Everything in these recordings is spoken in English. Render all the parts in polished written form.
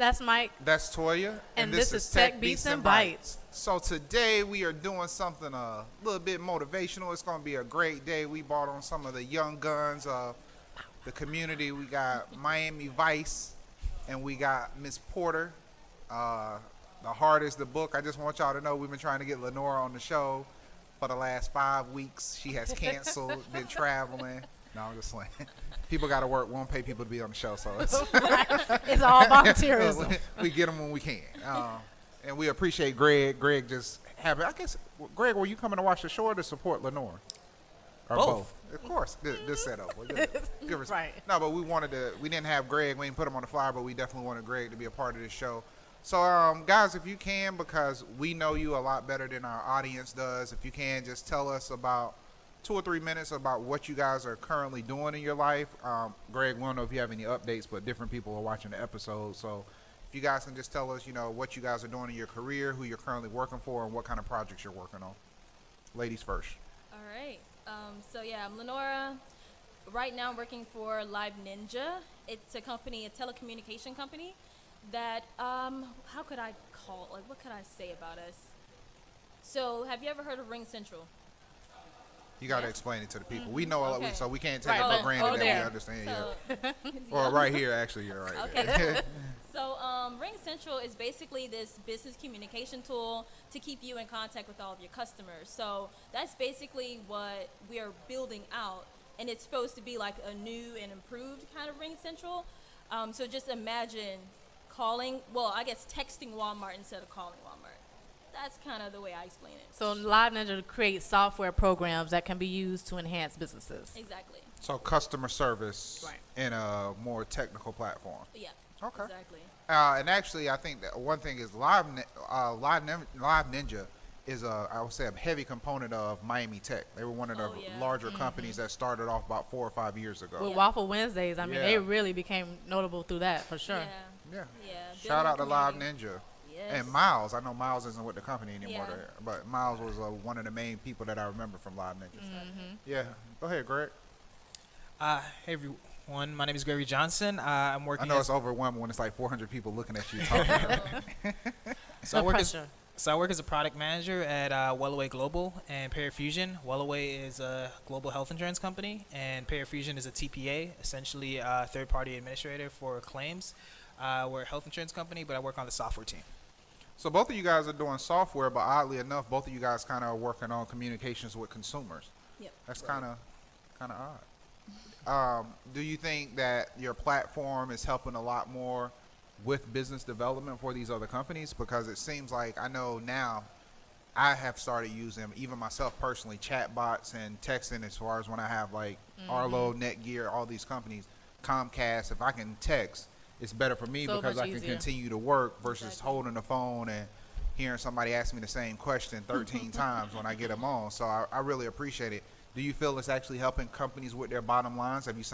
That's Mike. That's Toya. And this is Tech Beats and Bytes. So today we are doing something a little bit motivational. It's going to be a great day. We brought on some of the young guns of the community. We got Miami Vice, and we got Miss Porter. The Heart is the book. I just want y'all to know we've been trying to get Lenora on the show for the last 5 weeks. She has canceled, been traveling. No, I'm just playing. People got to work. We won't pay people to be on the show, so it's all volunteerism. we get them when we can. And we appreciate Greg. Greg just having, I guess, Greg, were you coming to watch the show or to support Lenora? Or both? Of course. Good setup. Good right. No, but we didn't have Greg. We didn't put him on the flyer, but we definitely wanted Greg to be a part of this show. So, guys, if you can, because we know you a lot better than our audience does, if you can, just tell us about 2 or 3 minutes about what you guys are currently doing in your life. Greg, we don't know if you have any updates, but different people are watching the episode. So if you guys can just tell us, what you guys are doing in your career, who you're currently working for, and what kind of projects you're working on. Ladies first. All right. I'm Lenora. Right now I'm working for Live Ninja. It's a company, a telecommunication company that, how could I call, what could I say about us? So have you ever heard of Ring Central? You got to explain it to the people. We know, Okay. So we can't take it for granted that we understand. Or right here, actually, you're right. Okay. So Ring Central is basically this business communication tool to keep you in contact with all of your customers. So that's basically what we are building out, and it's supposed to be like a new and improved kind of Ring Central. So just imagine texting Walmart instead of calling Walmart. That's kind of the way I explain it. So Live Ninja creates software programs that can be used to enhance businesses. Exactly. So customer service in a more technical platform. Yeah. Okay. Exactly. And actually, I think that one thing is Live Ninja is I would say a heavy component of Miami Tech. They were one of the larger companies that started off about 4 or 5 years ago. With Waffle Wednesdays, they really became notable through that for sure. Yeah. Shout out to Live Ninja. Yes. And Miles, I know Miles isn't with the company anymore, but Miles was one of the main people that I remember from Live Ninja. Mm-hmm. Yeah, go ahead, Greg. Hey everyone, my name is Gregory Johnson. I'm working. I know it's overwhelming when it's like 400 people looking at you talking. So I work as a product manager at Wellaway Global and Parafusion. Wellaway is a global health insurance company, and Parafusion is a TPA, essentially a third-party administrator for claims. We're a health insurance company, but I work on the software team. So both of you guys are doing software, but oddly enough, both of you guys kind of are working on communications with consumers. Yep. That's kind of odd. Do you think that your platform is helping a lot more with business development for these other companies? Because it seems like I know now I have started using, even myself personally, chatbots and texting as far as when I have like Arlo, Netgear, all these companies, Comcast. If I can text, it's better for me because I can continue to work versus holding the phone and hearing somebody ask me the same question 13 times when I get them on. So I really appreciate it. Do you feel it's actually helping companies with their bottom lines? Have you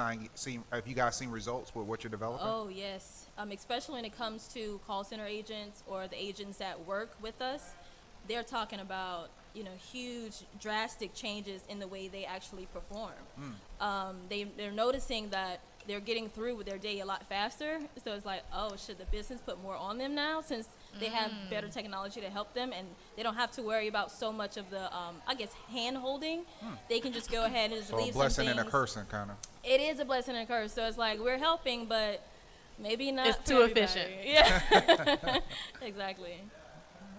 guys seen results with what you're developing? Oh, yes. Especially when it comes to call center agents or the agents that work with us, they're talking about, huge drastic changes in the way they actually perform. They're noticing that they're getting through with their day a lot faster. So it's like, should the business put more on them now since they have better technology to help them and they don't have to worry about so much of the, hand holding. They can just go ahead and just leave some things. So a blessing and a cursing kind of. It is a blessing and a curse. So it's like we're helping, but maybe not. It's too efficient. Yeah. Exactly.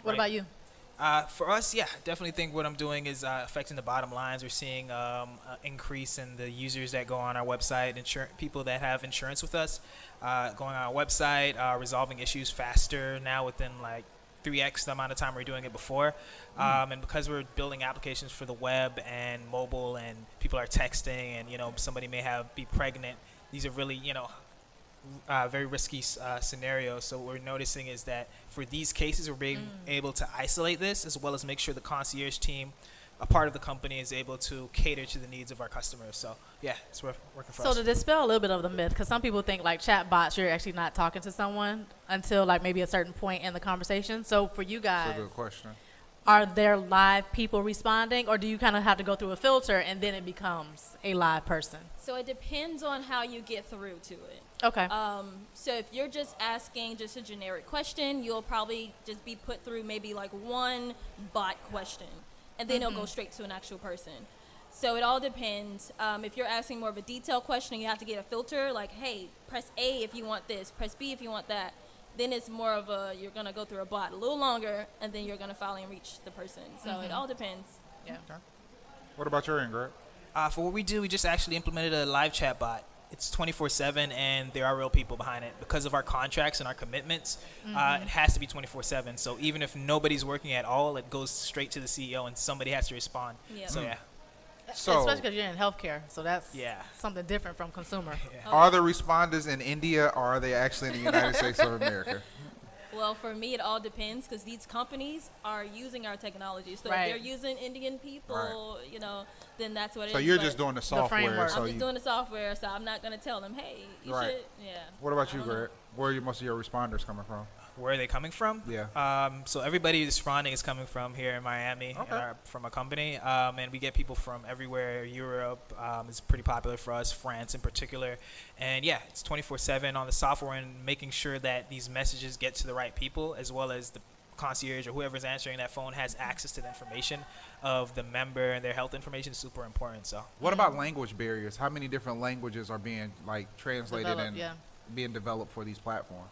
What about you? For us, definitely think what I'm doing is affecting the bottom lines. We're seeing an increase in the users that go on our website, people that have insurance with us, going on our website, resolving issues faster now within like 3x the amount of time we were doing it before. And because we're building applications for the web and mobile and people are texting and, somebody may be pregnant, these are really, very risky scenarios. So what we're noticing is that for these cases, we're being able to isolate this as well as make sure the concierge team, a part of the company, is able to cater to the needs of our customers. So it's working for us. So to dispel a little bit of the myth, because some people think like chat bots, you're actually not talking to someone until like maybe a certain point in the conversation. So for you guys, that's a good question. Are there live people responding, or do you kind of have to go through a filter and then it becomes a live person? So it depends on how you get through to it. Okay. So if you're just asking just a generic question, you'll probably just be put through maybe like one bot question, and then it'll go straight to an actual person. So it all depends. If you're asking more of a detailed question, you have to get a filter, like, hey, press A if you want this, press B if you want that. Then it's more of you're going to go through a bot a little longer, and then you're going to finally reach the person. So it all depends. Yeah. Okay. What about your end, Greg? For what we do, we just actually implemented a live chat bot. It's 24/7, and there are real people behind it. Because of our contracts and our commitments, it has to be 24/7. So even if nobody's working at all, it goes straight to the CEO, and somebody has to respond. Yeah. So yeah. So, Especially because you're in healthcare, so that's Yeah. something different from consumer. are the responders in India, or are they actually in the United States of America? Well, for me, it all depends because these companies are using our technology. So Right. if they're using Indian people, you know, then that's what it is. So you're But just doing the software. framework. So I'm just you, doing the software, so I'm not going to tell them, hey, you Right. should. Yeah. what about I you, don't know. Greg? Where are most of your responders coming from? Where are they coming from? Yeah. So everybody responding is coming from here in Miami, Okay. from a company, and we get people from everywhere. Europe is pretty popular for us, France in particular, and yeah, it's 24/7 on the software and making sure that these messages get to the right people, as well as the concierge or whoever's answering that phone has access to the information of the member, and their health information is super important. So What about language barriers? How many different languages are being like translated Developed, and yeah. being developed for these platforms?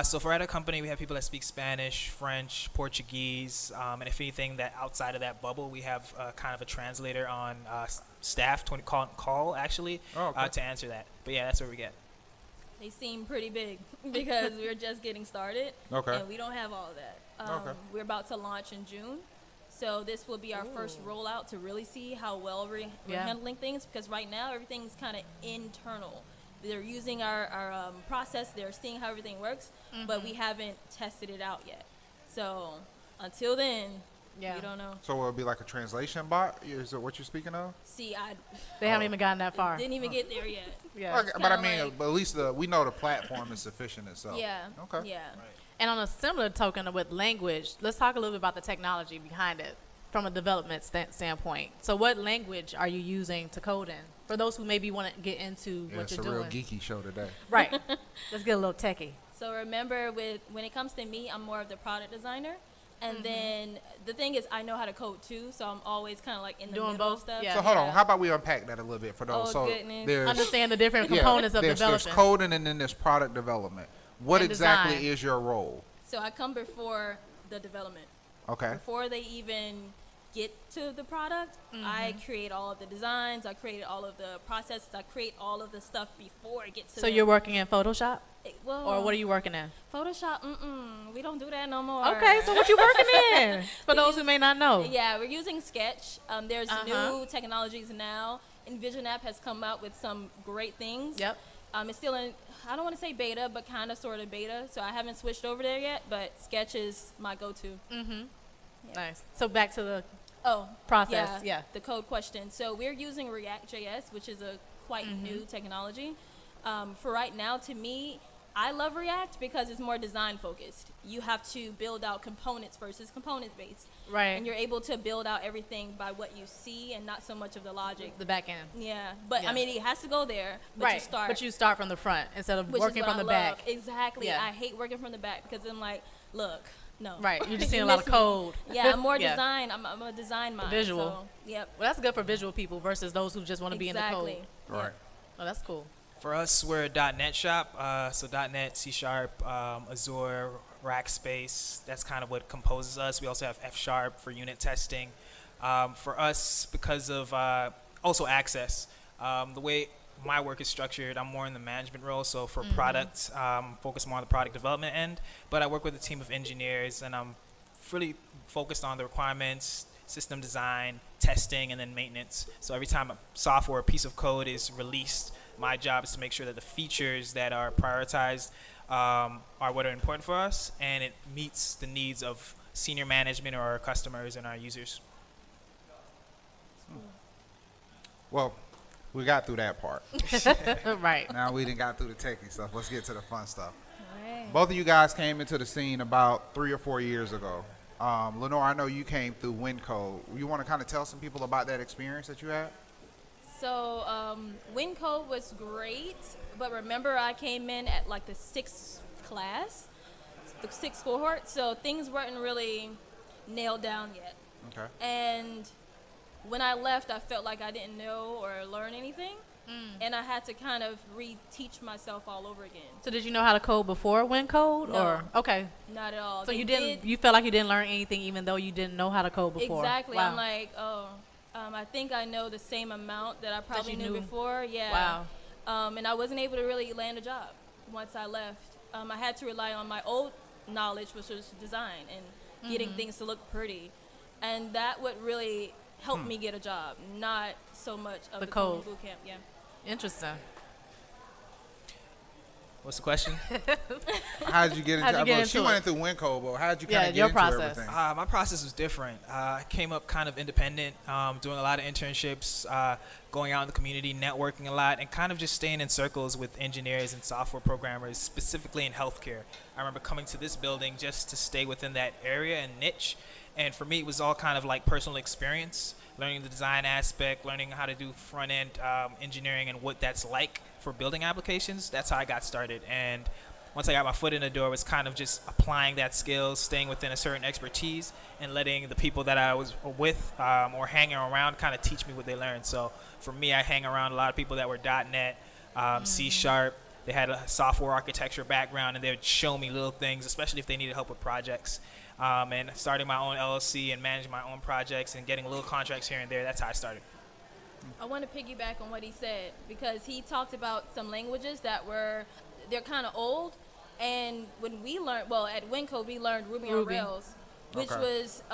So for our company, we have people that speak Spanish, French, Portuguese, and if anything that outside of that bubble, we have kind of a translator on staff, call actually, Oh, okay. to answer that. But yeah, that's what we get. They seem pretty big because we're just getting started. Okay. And we don't have all of that. Okay. We're about to launch in June. So this will be our first rollout to really see how well we're Yeah. handling things, because right now everything's kind of internal. They're using our process. They're seeing how everything works, but we haven't tested it out yet. So until then, Yeah. we don't know. So it'll be like a translation bot? Is it what you're speaking of? See, I They haven't even gotten that far. didn't even get there yet. Yeah. Okay, but I kinda mean, like- but at least we know the platform is sufficient itself. Yeah. Okay. Yeah. And on a similar token with language, let's talk a little bit about the technology behind it from a development standpoint. So what language are you using to code in? For those who maybe want to get into Yeah, what it's you're a real doing. geeky show today. Right. Let's get a little techie. So remember, when it comes to me, I'm more of the product designer. And then the thing is, I know how to code too, so I'm always kind of like in the Doing middle both? of stuff. Yeah. So hold on, how about we unpack that a little bit for those? Oh, So goodness. there's Understand the different yeah, components of there's development. coding and then there's product development. What And exactly design. is your role? So I come before the development. Okay. Before they even get to the product, I create all of the designs, I create all of the processes, I create all of the stuff before it gets to So the- you're working in Photoshop? well, Or what are you working in? Photoshop, we don't do that no more. Okay, so what you working in? For those who may not know. Yeah, we're using Sketch. There's Uh-huh. new technologies now. Envision app has come out with some great things. Yep. It's still in, I don't want to say beta, but kind of sort of beta. So I haven't switched over there yet, but Sketch is my go-to. Nice. So back to the Oh, process. Yeah. the code question. So we're using React.js, which is a quite new technology. For right now, to me, I love React because it's more design focused. You have to build out components versus component based. Right. And you're able to build out everything by what you see and not so much of the logic. The back end. Yeah, but Yeah. I mean, it has to go there. But Right. you start. But you start from the front instead of which is working what from I the love. back. Exactly. Yeah. I hate working from the back because I'm like, look, no. Right. You're just You seeing a lot of miss me. code. Yeah, I'm more Yeah. design. I'm a design mind. Visual. So, yep. Well, that's good for visual people versus those who just want to be in the Exactly. code. Right. Oh, that's cool. For us, we're a .NET shop, so .NET, C#, Azure, Rackspace. That's kind of what composes us. We also have F# for unit testing. For us, because of also access, the way my work is structured, I'm more in the management role. So for product, focus more on the product development end. But I work with a team of engineers, and I'm really focused on the requirements, system design, testing, and then maintenance. So every time a software, a piece of code is released, my job is to make sure that the features that are prioritized are what are important for us, and it meets the needs of senior management or our customers and our users. Well, we got through that part. Right. Now we done got through the techie stuff. Let's get to the fun stuff. Right. Both of you guys came into the scene about 3 or 4 years ago. Lenora, I know you came through WinCode. You want to kind of tell some people about that experience that you had? So WinCode was great, but remember I came in at like the sixth class, the sixth cohort, so things weren't really nailed down yet. Okay. And when I left, I felt like I didn't know or learn anything, and I had to kind of reteach myself all over again. So did you know how to code before WinCode? No. Or okay. Not at all. So They you didn't. did- You felt like you didn't learn anything, even though you didn't know how to code before. Exactly. Wow. I'm like, I think I know the same amount that I probably you knew knew. before. Yeah. Wow. And I wasn't able to really land a job once I left. I had to rely on my old knowledge, which was design and getting things to look pretty. And that would really help me get a job, not so much of The the coding code. boot camp. Yeah. Interesting. What's the question? How did you get into How'd you get it? She into went it? through WinCode, but how did you Yeah, kind of get your into process. everything? My process was different. I came up kind of independent, doing a lot of internships, going out in the community, networking a lot, and kind of just staying in circles with engineers and software programmers, specifically in healthcare. I remember coming to this building just to stay within that area and niche. And for me, it was all kind of like personal experience, learning the design aspect, learning how to do front-end engineering and what that's like for building applications. That's how I got started. And once I got my foot in the door, it was kind of just applying that skill, staying within a certain expertise, and letting the people that I was with or hanging around kind of teach me what they learned. So for me, I hang around a lot of people that were .NET, C#. They had a software architecture background, and they would show me little things, especially if they needed help with projects. And starting my own LLC and managing my own projects and getting little contracts here and there. That's how I started. I want to piggyback on what he said because he talked about some languages that they're kind of old. And when we learned, well, at WinCode, we learned Ruby on Ruby. Rails, which Okay. was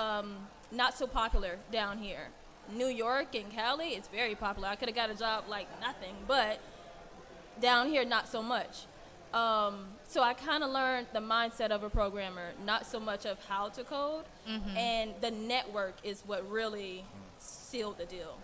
not so popular down here. New York and Cali, it's very popular. I could have got a job like nothing, but down here, not so much. So I kind of learned the mindset of a programmer, not so much of how to code. And the network is what really sealed the deal.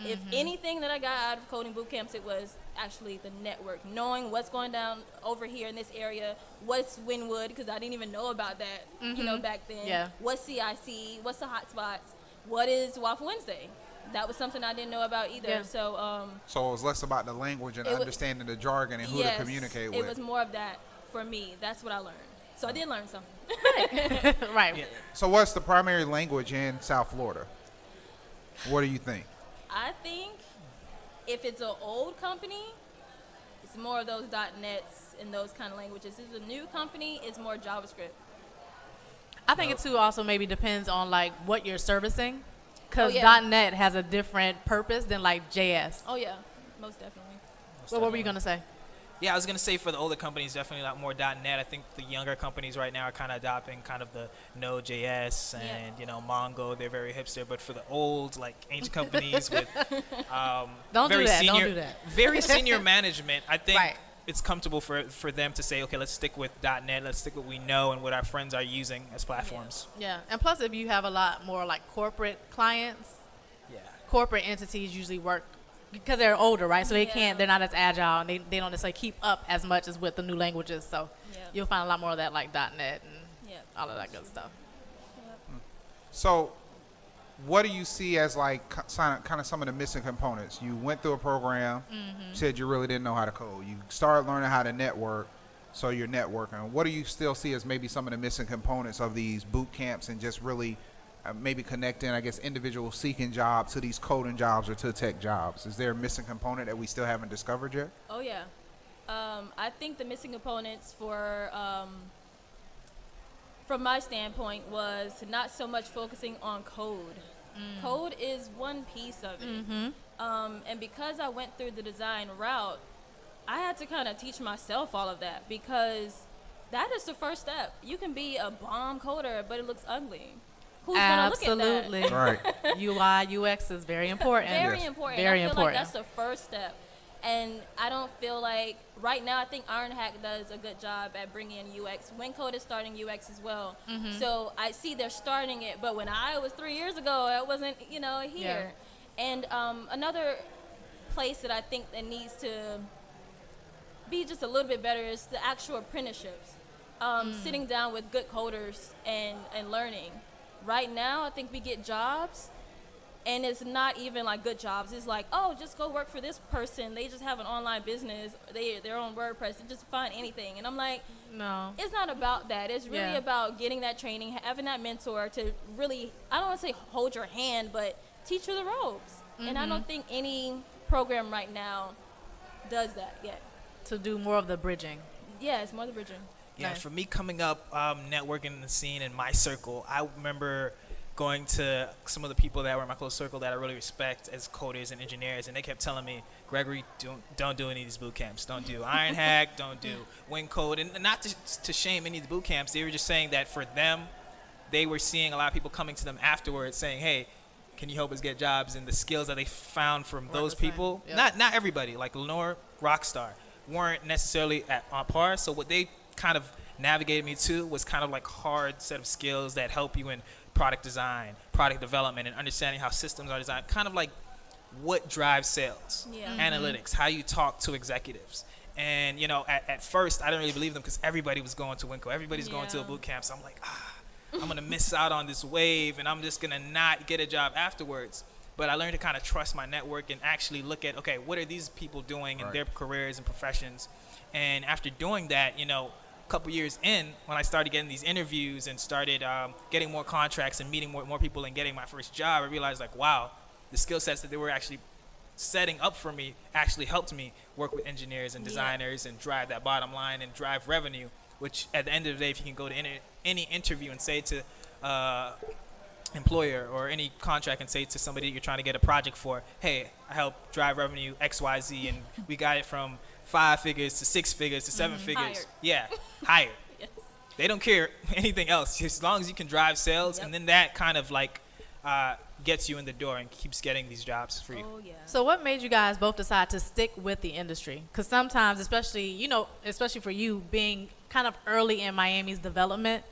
If anything that I got out of coding boot camps, it was actually the network, knowing what's going down over here in this area, what's Winwood, because I didn't even know about that, back then. Yeah. What's CIC, what's the hotspots, what is Waffle Wednesday? That was something I didn't know about either. Yeah. So So it was less about the language and It wa- understanding the jargon and who yes, to communicate it with. was more of that for me. That's what I learned. So I did learn something. Right. Yeah. So what's the primary language in South Florida? What do you think? I think if it's an old company, it's more of those .NETs and those kind of languages. If it's a new company, it's more JavaScript. I think it too also maybe depends on like what you're servicing, because yeah. .NET has a different purpose than like JS. Oh yeah, most definitely. Well, what were you gonna say? Yeah, I was going to say for the older companies, definitely a lot more .NET. I think the younger companies right now are kind of adopting kind of the Node.js and, Mongo. They're very hipster. But for the old, like, ancient companies with Don't very do that. senior, Don't do that. very senior management, I think Right. it's comfortable for them to say, okay, let's stick with .NET. Let's stick with what we know and what our friends are using as platforms. Yeah, and plus if you have a lot more like corporate clients, Yeah. corporate entities usually work because they're older, right? So Yeah. they're not as agile, and they don't necessarily keep up as much as with the new languages. So Yeah. you'll find a lot more of that like .NET and Yeah. all of that good stuff. So what do you see as like kind of some of the missing components? You went through a program, said you really didn't know how to code. You started learning how to network, so you're networking. What do you still see as maybe some of the missing components of these boot camps and just really maybe connecting, I guess, individuals seeking jobs to these coding jobs or to tech jobs? Is there a missing component that we still haven't discovered yet? Oh yeah. I think the missing components from my standpoint was not so much focusing on code. Code is one piece of it. And because I went through the design route, I had to kind of teach myself all of that because that is the first step. You can be a bomb coder, but it looks ugly. Who's going to look at that? Absolutely. Right. UI, UX is very important. Very Yes. important. Very I feel important. like that's the first step. And I don't feel like right now I think Ironhack does a good job at bringing in UX. WinCode is starting UX as well. So I see they're starting it, but when I was 3 years ago, it wasn't, here. And another place that I think that needs to be just a little bit better is the actual apprenticeships. Sitting down with good coders and learning. Right now, I think we get jobs And it's not even like good jobs. It's like, oh, just go work for this person. They just have an online business. They're on WordPress. Just find anything. And I'm like, No. it's not about that. It's really Yeah. about getting that training, having that mentor to really, I don't want to say hold your hand, but teach you the ropes. And I don't think any program right now does that yet. To do more of the bridging. Yeah, it's more the bridging. Yeah, Nice. for me coming up, networking in the scene in my circle, I remember going to some of the people that were in my close circle that I really respect as coders and engineers, and they kept telling me, Gregory, don't do any of these boot camps. Don't do Iron Hack, don't do Win Code. And not to shame any of the boot camps. They were just saying that for them, they were seeing a lot of people coming to them afterwards saying, hey, can you help us get jobs? And the skills that they found from those the same. people, Yep. not everybody, like Lenora, Rockstar, weren't necessarily on par. So what they kind of navigated me to was kind of like hard set of skills that help you in product design, product development, and understanding how systems are designed, kind of like what drives sales, Yeah. analytics, how you talk to executives. And, you know, at first, I didn't really believe them because everybody was going to Winco. Everybody's going to a Yeah. boot camp. So I'm like, I'm going to miss out on this wave, and I'm just going to not get a job afterwards. But I learned to kind of trust my network and actually look at, okay, what are these people doing in Right. their careers and professions? And after doing that, you know, couple years in, when I started getting these interviews and started getting more contracts and meeting more people and getting my first job, I realized, like, wow, the skill sets that they were actually setting up for me actually helped me work with engineers and designers and drive that bottom line and drive revenue, which at the end of the day, if you can go to any interview and say to employer or any contract and say to somebody you're trying to get a project for, hey, I help drive revenue XYZ, and we got it from 5 figures to 6 figures to 7 figures. Hired. Yeah, hired. Yes. They don't care anything else as long as you can drive sales, Yep. and then that kind of like gets you in the door and keeps getting these jobs for you. Oh, yeah. So what made you guys both decide to stick with the industry? Because sometimes, especially for you being kind of early in Miami's development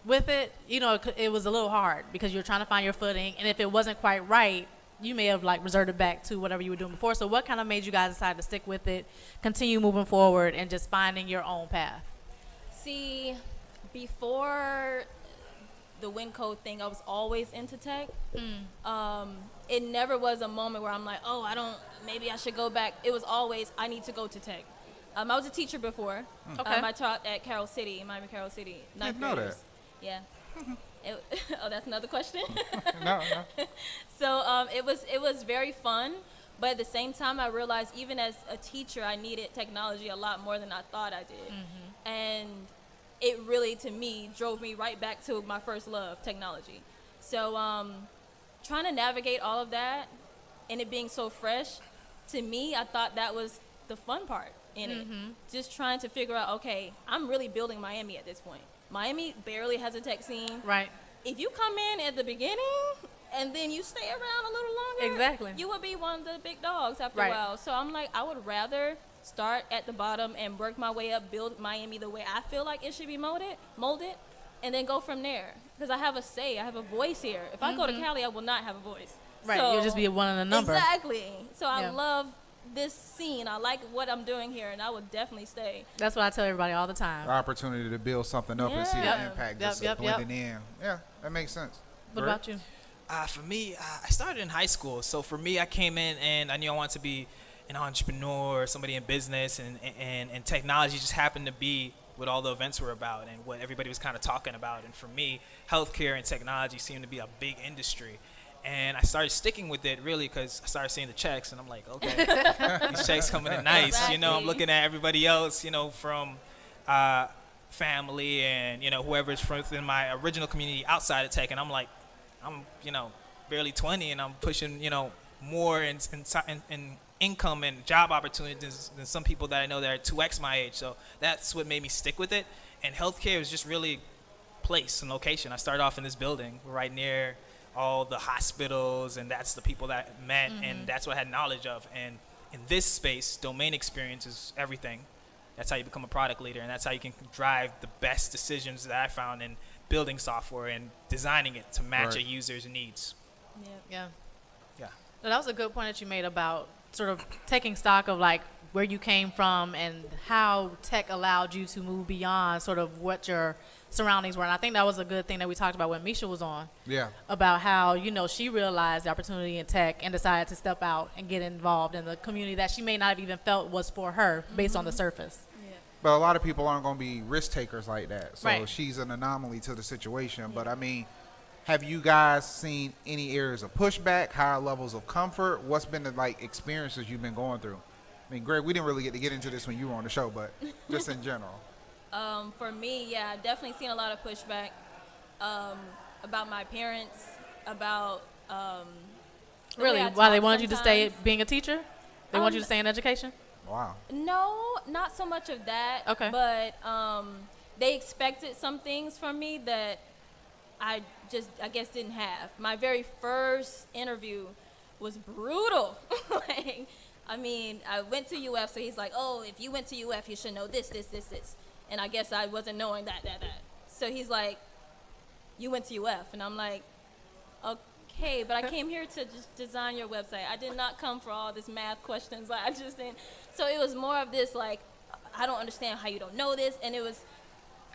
with it, it was a little hard because you're trying to find your footing. And if it wasn't quite right, you may have like reserved back to whatever you were doing before. So what kind of made you guys decide to stick with it, continue moving forward, and just finding your own path? See, before the Win Code thing, I was always into tech. It never was a moment where I'm like, oh, maybe I should go back. It was always, I need to go to tech. I was a teacher before. Okay. I taught at Miami Carroll City. Didn't know that. Yeah. Oh, that's another question? No. So it was very fun, but at the same time, I realized even as a teacher, I needed technology a lot more than I thought I did. And it really, to me, drove me right back to my first love, technology. So trying to navigate all of that and it being so fresh, to me, I thought that was the fun part in it. Just trying to figure out, okay, I'm really building Miami at this point. Miami barely has a tech scene. Right. If you come in at the beginning and then you stay around a little longer, Exactly. you will be one of the big dogs after Right. a while. So I'm like, I would rather start at the bottom and work my way up, build Miami the way I feel like it should be molded, and then go from there. Because I have a say, I have a voice here. If I go to Cali, I will not have a voice. Right. So, You'll just be one in a number. Exactly. So Yeah. I love this scene. I like what I'm doing here, and I would definitely stay. That's what I tell everybody all the time. The opportunity to build something up and see the Yeah. impact Yep, just yep, blending in. Yeah, that makes sense. What Bert? about you? For me, I started in high school. So for me, I came in and I knew I wanted to be an entrepreneur, somebody in business, and technology just happened to be what all the events were about and what everybody was kind of talking about. And for me, healthcare and technology seemed to be a big industry. And I started sticking with it really because I started seeing the checks, and I'm like, okay, these checks coming in nice. I'm Exactly. looking at everybody else, from family and, whoever's from within my original community outside of tech. And I'm like, I'm barely 20, and I'm pushing, more in income and job opportunities than some people that I know that are 2x my age. So that's what made me stick with it. And healthcare was just really place and location. I started off in this building right near all the hospitals, and that's the people that I met, and that's what I had knowledge of. And in this space, domain experience is everything. That's how you become a product leader, and that's how you can drive the best decisions that I found in building software and designing it to match Right. a user's needs. Yeah. Yeah. Yeah. No, that was a good point that you made about sort of taking stock of like where you came from and how tech allowed you to move beyond sort of what your surroundings were. And I think that was a good thing that we talked about when Misha was on. Yeah. About how, you know, she realized the opportunity in tech and decided to step out and get involved in the community that she may not have even felt was for her based on the surface. But a lot of people aren't going to be risk takers like that. So Right. she's an anomaly to the situation. But I mean, have you guys seen any areas of pushback, higher levels of comfort? What's been the like experiences you've been going through? I mean, Greg, we didn't really get into this when you were on the show, but just in general. For me, yeah, I've definitely seen a lot of pushback about my parents, about the way Really? I Why they talk wanted you to stay sometimes. being a teacher? They want you to stay in education? Wow. No, not so much of that. Okay. But they expected some things from me that I guess didn't have. My very first interview was brutal. Like, I mean, I went to UF, so he's like, oh, if you went to UF, you should know this. And I guess I wasn't knowing that. So he's like, you went to UF. And I'm like, okay, but I came here to just design your website. I did not come for all this math questions. Like, I just didn't. So it was more of this, like, I don't understand how you don't know this. And it was,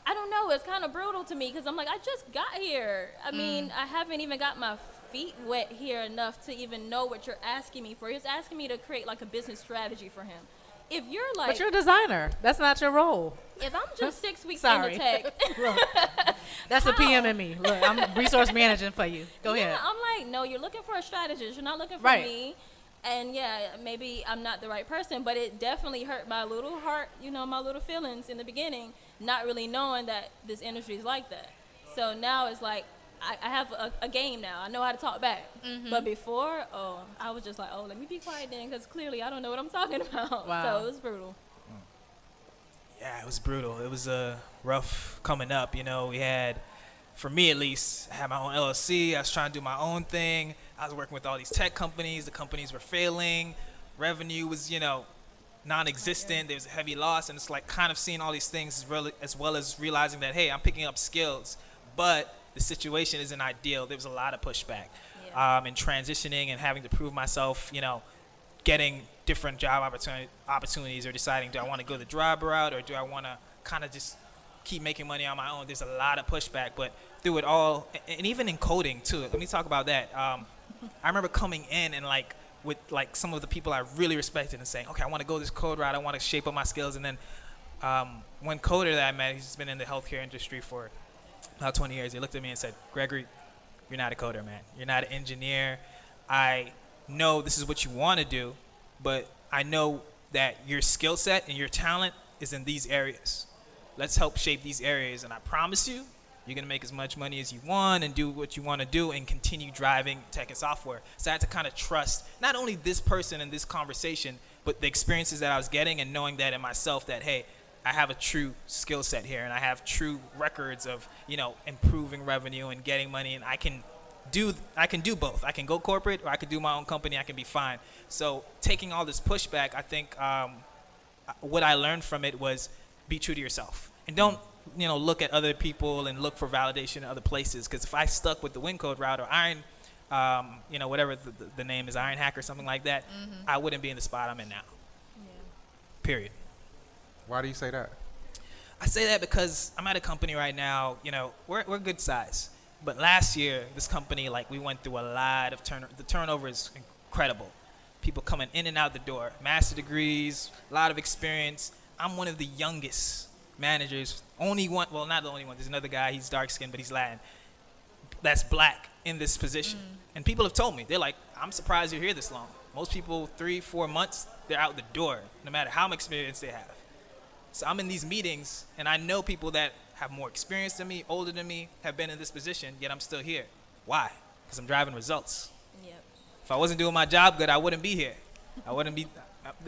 I don't know, it's kind of brutal to me because I'm like, I just got here. I mean, I haven't even got my feet wet here enough to even know what you're asking me for. He was asking me to create like a business strategy for him. If you're like, But you're a designer. That's not your role. if I'm just 6 weeks Sorry. into tech, Look, that's the PM in me. Look, I'm resource managing for you. Go yeah, ahead. I'm like, no, you're looking for a strategist. You're not looking for Right. me. And yeah, maybe I'm not the right person, but it definitely hurt my little heart, you know, my little feelings in the beginning, not really knowing that this industry is like that. So now it's like, I have a game now. I know how to talk back. But before, I was just like, oh, let me be quiet then, because clearly I don't know what I'm talking about. Wow. So it was brutal. Yeah, it was brutal. It was rough coming up. You know, we had, for me at least, I had my own LLC. I was trying to do my own thing. I was working with all these tech companies. The companies were failing. Revenue was, you know, non-existent. There was a heavy loss. And it's like kind of seeing all these things as well as realizing that, hey, I'm picking up skills. But the situation isn't ideal. There was a lot of pushback in transitioning and having to prove myself, you know, getting different job opportunities or deciding, do I want to go the job route or do I want to kind of just keep making money on my own? There's a lot of pushback, but through it all, and even in coding too, let me talk about that. I remember coming in and like with like some of the people I really respected and saying, okay, I want to go this code route. I want to shape up my skills. And then one coder that I met, he's been in the healthcare industry for about 20 years. He looked at me and said, Gregory, you're not a coder, man. You're not an engineer. I know this is what you want to do, but I know that your skill set and your talent is in these areas. Let's help shape these areas. And I promise you, you're going to make as much money as you want and do what you want to do and continue driving tech and software. So I had to kind of trust not only this person in this conversation, but the experiences that I was getting and knowing that in myself that, hey, I have a true skill set here and I have true records of, you know, improving revenue and getting money, and I can do both. I can go corporate or I can do my own company. I can be fine. So taking all this pushback, I think what I learned from it was be true to yourself and don't, you know, look at other people and look for validation in other places. Because if I stuck with the WinCode route or Iron, you know, whatever the name is, Iron Hack or something like that, I wouldn't be in the spot I'm in now. Period. Why do you say that? I say that because I'm at a company right now, you know, we're good size. But last year, this company, like, we went through a lot of the turnover is incredible. People coming in and out the door, master degrees, a lot of experience. I'm one of the youngest managers, only one, well, not the only one. There's another guy, he's dark skinned, but he's Latin, that's black in this position. And people have told me, they're like, I'm surprised you're here this long. Most people, 3-4 months, they're out the door, no matter how much experience they have. So I'm in these meetings, and I know people that have more experience than me, older than me, have been in this position, yet I'm still here. Why? Because I'm driving results. Yep. If I wasn't doing my job good, I wouldn't be here. I wouldn't be,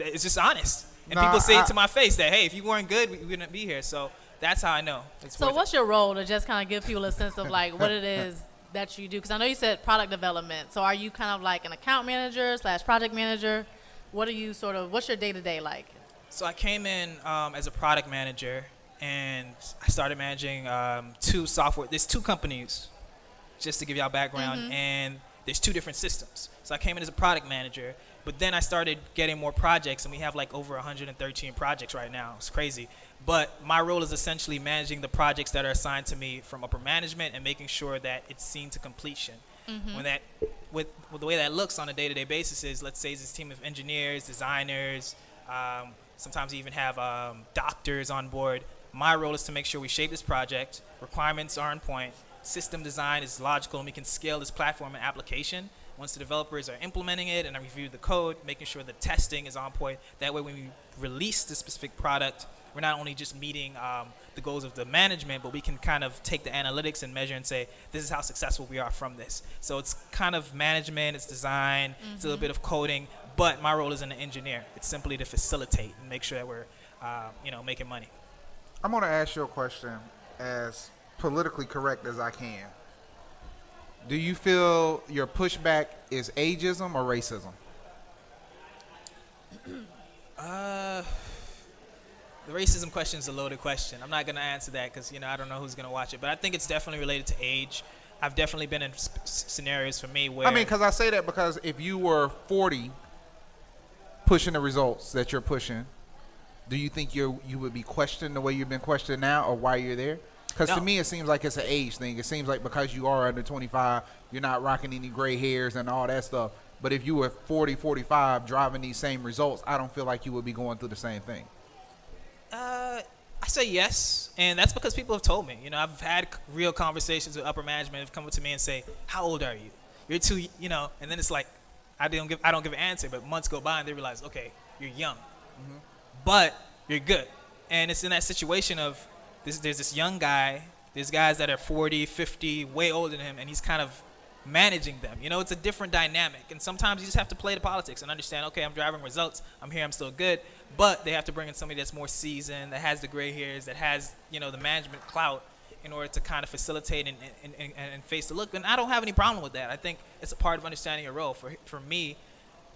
it's just honest. And No, people say it to my face that, hey, if you weren't good, we wouldn't be here. So that's how I know. It's So worth what's your role to just kind of give people a sense of like what it is that you do? Because I know you said product development. So are you kind of like an account manager / project manager? What are you sort of, what's your day-to-day like? So I came in as a product manager, and I started managing there's two companies, just to give y'all background, and there's 2 different systems. So I came in as a product manager, but then I started getting more projects, and we have like over 113 projects right now. It's crazy. But my role is essentially managing the projects that are assigned to me from upper management and making sure that it's seen to completion. When that, with the way that looks on a day-to-day basis is, let's say it's this team of engineers, designers, sometimes we even have doctors on board. My role is to make sure we shape this project, requirements are on point, system design is logical, and we can scale this platform and application. Once the developers are implementing it and I review the code, making sure the testing is on point. That way when we release the specific product, we're not only just meeting the goals of the management, but we can kind of take the analytics and measure and say, this is how successful we are from this. So it's kind of management, it's design, it's a little bit of coding, but my role is an engineer. It's simply to facilitate and make sure that we're making money. I'm going to ask you a question as politically correct as I can. Do you feel your pushback is ageism or racism? The racism question is a loaded question. I'm not going to answer that because, I don't know who's going to watch it. But I think it's definitely related to age. I've definitely been in scenarios for me where... because I say that because if you were 40 pushing the results that you're pushing, do you think you would be questioned the way you've been questioned now or why you're there? Because to me, it seems like it's an age thing. It seems like because you are under 25, you're not rocking any gray hairs and all that stuff. But if you were 40, 45 driving these same results, I don't feel like you would be going through the same thing. I say yes, and that's because people have told me. I've had real conversations with upper management who've come up to me and say, how old are you? You're too, and then it's like, I don't give an answer, but months go by and they realize, okay, you're young, but you're good. And it's in that situation of, there's this young guy, there's guys that are 40, 50, way older than him, and he's kind of managing them. It's a different dynamic. And sometimes you just have to play the politics and understand, okay, I'm driving results, I'm here, I'm still good. But they have to bring in somebody that's more seasoned, that has the gray hairs, that has, the management clout in order to kind of facilitate and face the look. And I don't have any problem with that. I think it's a part of understanding your role. For me,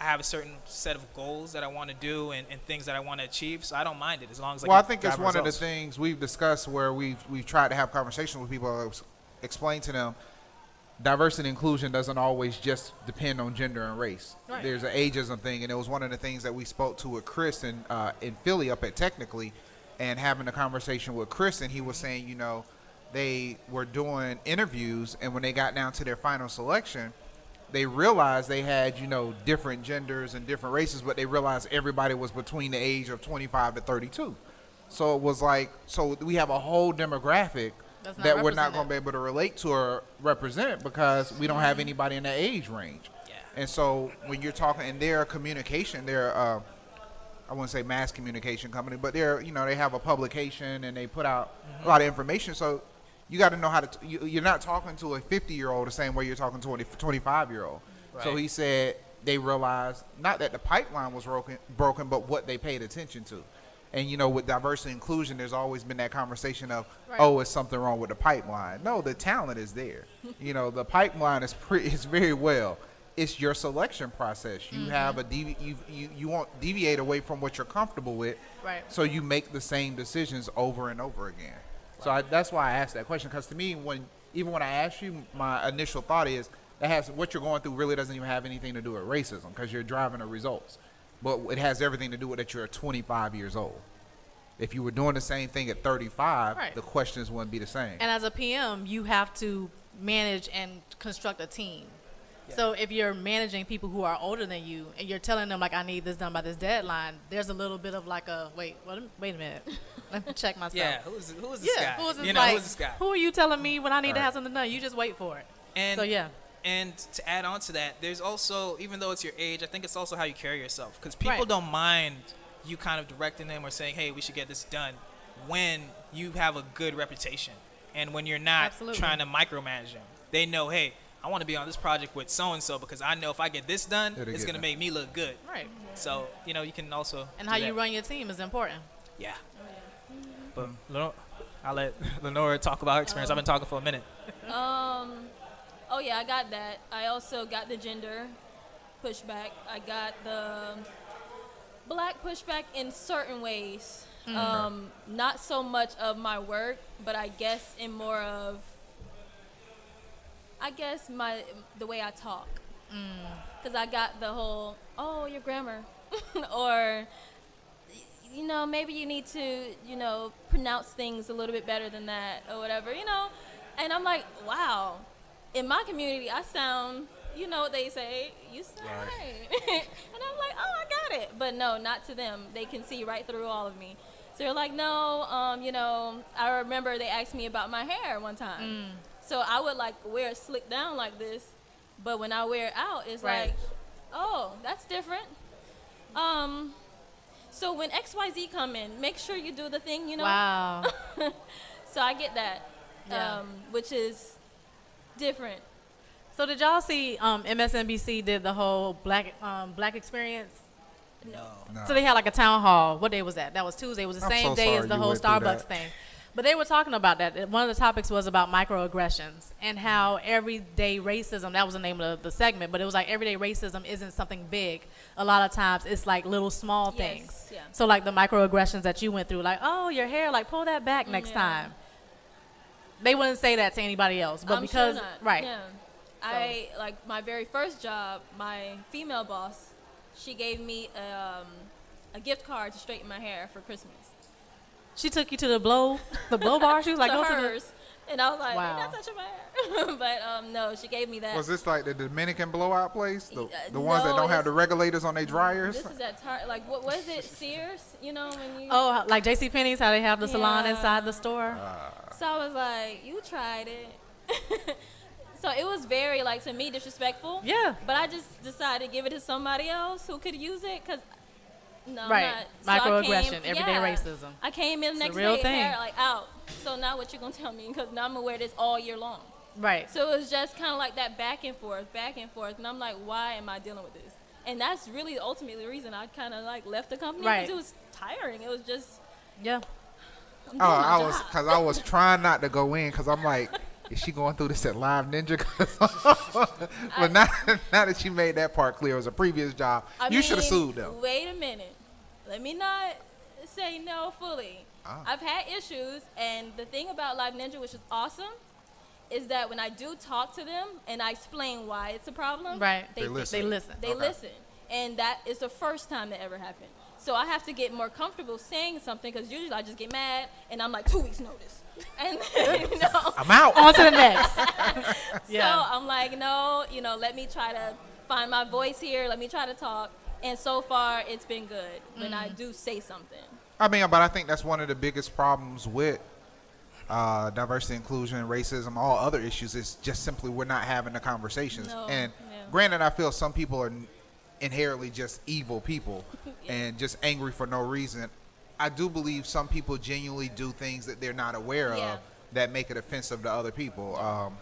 I have a certain set of goals that I want to do and things that I want to achieve, so I don't mind it as long as I think it's one of the things we've discussed where we've tried to have conversations with people, explain to them diversity and inclusion doesn't always just depend on gender and race. Right. There's an ageism thing, and it was one of the things that we spoke to with Chris in Philly up at Technically, and having a conversation with Chris, and he was saying, they were doing interviews, and when they got down to their final selection, they realized they had, different genders and different races, but they realized everybody was between the age of 25 to 32. So it was like, we have a whole demographic that we're not going to be able to relate to or represent because we don't have anybody in that age range. Yeah. And so when you're talking, and they're a communication, they're, I wouldn't say mass communication company, but they're, they have a publication and they put out a lot of information. So you got to know how to, you're not talking to a 50-year-old the same way you're talking to a 25-year-old. Right. So he said they realized not that the pipeline was broken, but what they paid attention to. And, with diversity and inclusion, there's always been that conversation of, oh, is something wrong with the pipeline? No, the talent is there. The pipeline is very well. It's your selection process. You have you won't deviate away from what you're comfortable with. Right. So you make the same decisions over and over again. Right. So that's why I asked that question, because to me, even when I asked you, my initial thought is what you're going through really doesn't even have anything to do with racism because you're driving the results. But it has everything to do with that you're 25 years old. If you were doing the same thing at 35, the questions wouldn't be the same. And as a PM, you have to manage and construct a team. Yeah. So if you're managing people who are older than you and you're telling them, like, I need this done by this deadline, there's a little bit of like a, wait a minute. Let me check myself. Yeah, who is this guy? Who is this, who is this guy? Who are you telling me when I need to have something done? You just wait for it. And so, yeah. And to add on to that, there's also, even though it's your age, I think it's also how you carry yourself. Because people don't mind you kind of directing them or saying, hey, we should get this done when you have a good reputation. And when you're not trying to micromanage them. They know, hey, I want to be on this project with so-and-so because I know if I get this done, it's going to make me look good. Right. So, you can also and how you run your team is important. Yeah. But I'll let Lenora talk about her experience. I've been talking for a minute. Oh, yeah, I got that. I also got the gender pushback. I got the black pushback in certain ways. Not so much of my work, but I guess in more of, I guess the way I talk. Because I got the whole, oh, your grammar. Or, maybe you need to, pronounce things a little bit better than that or whatever, And I'm like, wow. In my community, I sound, what they say, you sound right. And I'm like, oh, I got it. But no, not to them. They can see right through all of me. So they're like, no, I remember they asked me about my hair one time. So I would wear it slicked down like this. But when I wear it out, it's like, oh, that's different. So when XYZ come in, make sure you do the thing, Wow. So I get that, which is different. So did y'all see MSNBC did the whole black experience? No. So they had a town hall. What day was that? That was Tuesday. It was the I'm same so day sorry as the you whole went through Starbucks that. thing. But they were talking about that. One of the topics was about microaggressions and how everyday racism, that was the name of the segment, but it was everyday racism isn't something big. A lot of times it's little small things. Yeah. So the microaggressions that you went through, oh, your hair, pull that back next time. They wouldn't say that to anybody else. But I'm because, sure not. right. Yeah. I, my very first job, my female boss, she gave me a gift card to straighten my hair for Christmas. She took you to the blow bar? She was like, to go hers. to And I was like, Wow. you're not touching my hair. But no, she gave me that. Was this the Dominican blowout place? The no, ones that don't have it's- the regulators on their dryers? This is at what was it, Sears? When you. Oh, like J.C. Penney's, how they have the salon Yeah. inside the store? So I was like, you tried it. So it was very, to me, disrespectful. Yeah. But I just decided to give it to somebody else who could use it because, no, I'm Right. not. So I Microaggression, everyday racism. I came in the next a real day, thing. hair out. So now what you going to tell me? Because now I'm going to wear this all year long. Right. So it was just kind of that back and forth. And I'm like, why am I dealing with this? And that's really ultimately the reason I kind of left the company. Right. Because it was tiring. It was just, Yeah. I'm doing my job. Because I was trying not to go in because I'm like, is she going through this at Live Ninja? But now that you made that part clear, it was a previous job. You should have sued them. Wait a minute. Let me not say no fully. I've had issues, and the thing about Live Ninja, which is awesome, is that when I do talk to them and I explain why it's a problem, Right. they fix listen. it. They listen. They listen. And that is the first time that ever happened. So I have to get more comfortable saying something because usually I just get mad and I'm like, 2 weeks notice. And then, I'm out. On to the next. So I'm like, no, let me try to find my voice here. Let me try to talk. And so far, it's been good when I do say something. But I think that's one of the biggest problems with diversity, inclusion, racism, all other issues is just simply we're not having the conversations. No, And yeah. granted, I feel some people are inherently just evil people and just angry for no reason. I do believe some people genuinely do things that they're not aware Yeah. of that make it offensive to other people.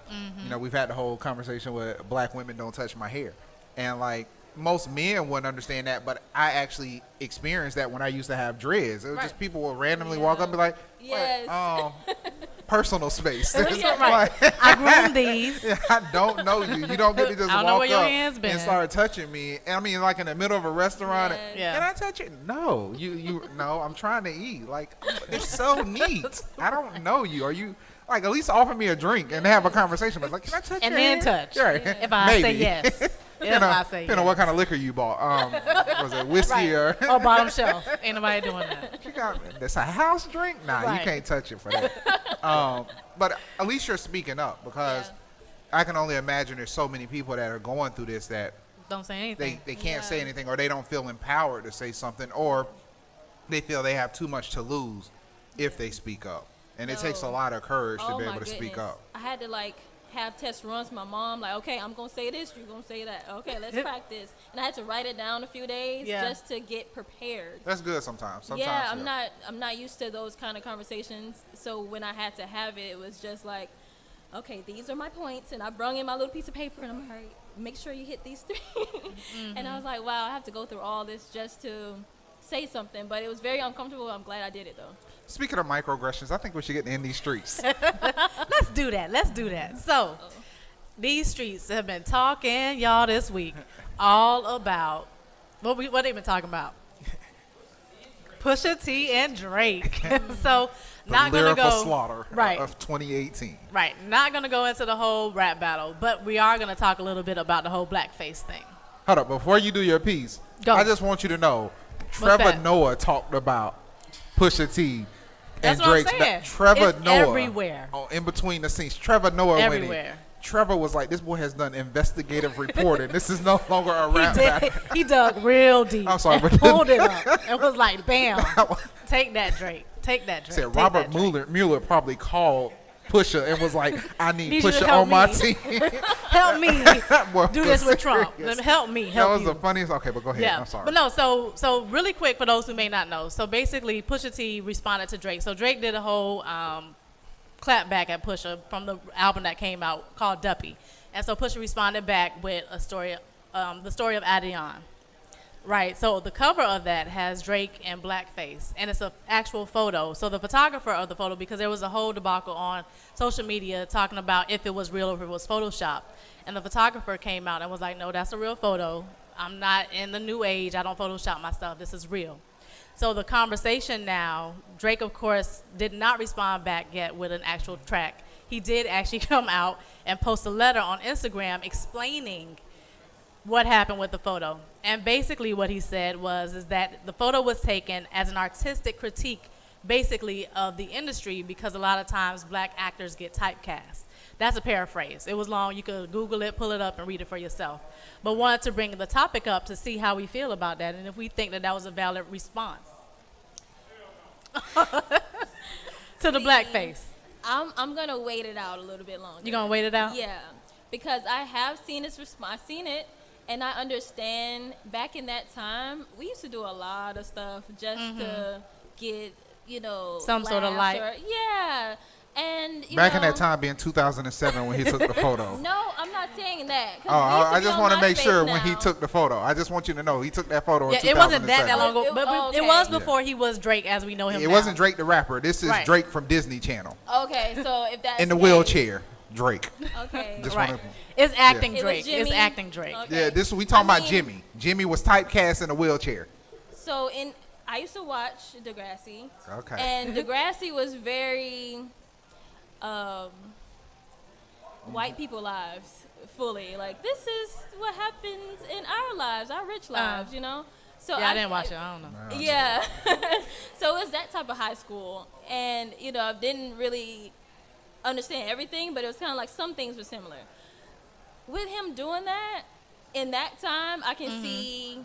We've had the whole conversation with black women don't touch my hair. And most men wouldn't understand that, but I actually experienced that when I used to have dreads. It was just people would randomly walk up and be like, Yes. personal space. Right. I groomed these. I don't know you. You don't get to just I don't know walk where your up hands been. and start touching me. And I mean, in the middle of a restaurant. Yes. Yeah. Can I touch it? No. No, I'm trying to eat. It's so neat. I don't know you. Are you, at least offer me a drink and have a conversation. But can I touch And your then hand? touch. Right. If I say Maybe. yes. If I say Depending on what yes. kind of liquor you bought. Was it whiskey Right. or? Or bottom shelf. Ain't nobody doing that. You got that's a house drink? Nah, you Right. can't touch it for that. But at least you're speaking up because I can only imagine there's so many people that are going through this that Don't say anything. they can't say Yeah. anything or they don't feel empowered to say something or they feel they have too much to lose if they speak up. And it takes a No. lot of courage to Oh be my able to speak goodness. up. I had to have test runs with my mom. Okay, I'm gonna say this, you're gonna say that. Okay, let's practice. And I had to write it down a few days Yeah. just to get prepared. That's good sometimes. Yeah, I'm not used to those kind of conversations. So when I had to have it, it was just like, okay, these are my points, and I brung in my little piece of paper, and I'm like, all right, make sure you hit these 3. And I was like, wow, I have to go through all this just to say something, but it was very uncomfortable. I'm glad I did it though. Speaking of microaggressions, I think we should get in these streets. Let's do that. So, these streets have been talking, y'all, this week, all about what they been talking about. Pusha T and Drake. So, Not gonna lyrical go slaughter right of 2018. Right. Not gonna go into the whole rap battle, but we are gonna talk a little bit about the whole blackface thing. Hold up, before you do your piece, Go. I just want you to know, What's Trevor that? Noah talked about Pusha T That's and what I'm Drake's saying. Trevor It's Noah everywhere. in between the scenes. Trevor Noah went in. Everywhere. Trevor was like, this boy has done investigative reporting. This is no longer a rap battle. He dug real deep. I'm sorry, and but pulled it up and was like, "Bam, take that, Drake. Take that, Drake." Said Take Robert that, Drake. Mueller probably called Pusha and was like, I need Need you to Pusha help on my me. team. Help me Boy, do this with serious. Trump. Help me. That Help was you. the funniest. Okay, but go ahead. Yeah, I'm sorry. but no. So really quick for those who may not know. So basically, Pusha T responded to Drake. So Drake did a whole clap back at Pusha from the album that came out called Duppy, and so Pusha responded back with a story, the story of Adion. Right, so the cover of that has Drake in blackface, and it's an actual photo. So the photographer of the photo, because there was a whole debacle on social media talking about if it was real or if it was Photoshop, and the photographer came out and was like, no, that's a real photo. I'm not in the new age. I don't Photoshop my stuff. This is real. So the conversation now, Drake, of course, did not respond back yet with an actual track. He did actually come out and post a letter on Instagram explaining what happened with the photo. And basically what he said is that the photo was taken as an artistic critique basically of the industry, because a lot of times black actors get typecast. That's a paraphrase. It was long. You could Google it, pull it up, and read it for yourself. But wanted to bring the topic up to see how we feel about that and if we think that that was a valid response to the blackface. I'm gonna wait it out a little bit longer. You gonna wait it out? Yeah, because I have seen this response. I've seen it, and I understand. Back in that time, we used to do a lot of stuff just to get, Some sort of laughs light. yeah, and Back in that time being 2007 when he took the photo. No, I'm not saying that. 'cause Oh, we used I be just on want to make MySpace sure when he now. took the photo. I just want you to know he took that photo in Yeah, 2007. it wasn't that long ago, but Oh, it okay. was before he was Drake as we know him It now. wasn't Drake the rapper. This is Right. Drake from Disney Channel. Okay, so if that's In the case- wheelchair, Drake. Okay. Just Right. wanna- It's acting It was Drake. It's Jimmy? acting Drake. Okay. Yeah, this we talking I about mean- Jimmy. Jimmy was typecast in a wheelchair. So I used to watch Degrassi. Okay. And Degrassi was very white people lives fully. Like, this is what happens in our lives, our rich lives, So Yeah, I didn't watch it. I don't know. Yeah. So it was that type of high school. And, I didn't really understand everything, but it was kind of like some things were similar. With him doing that, in that time, I can see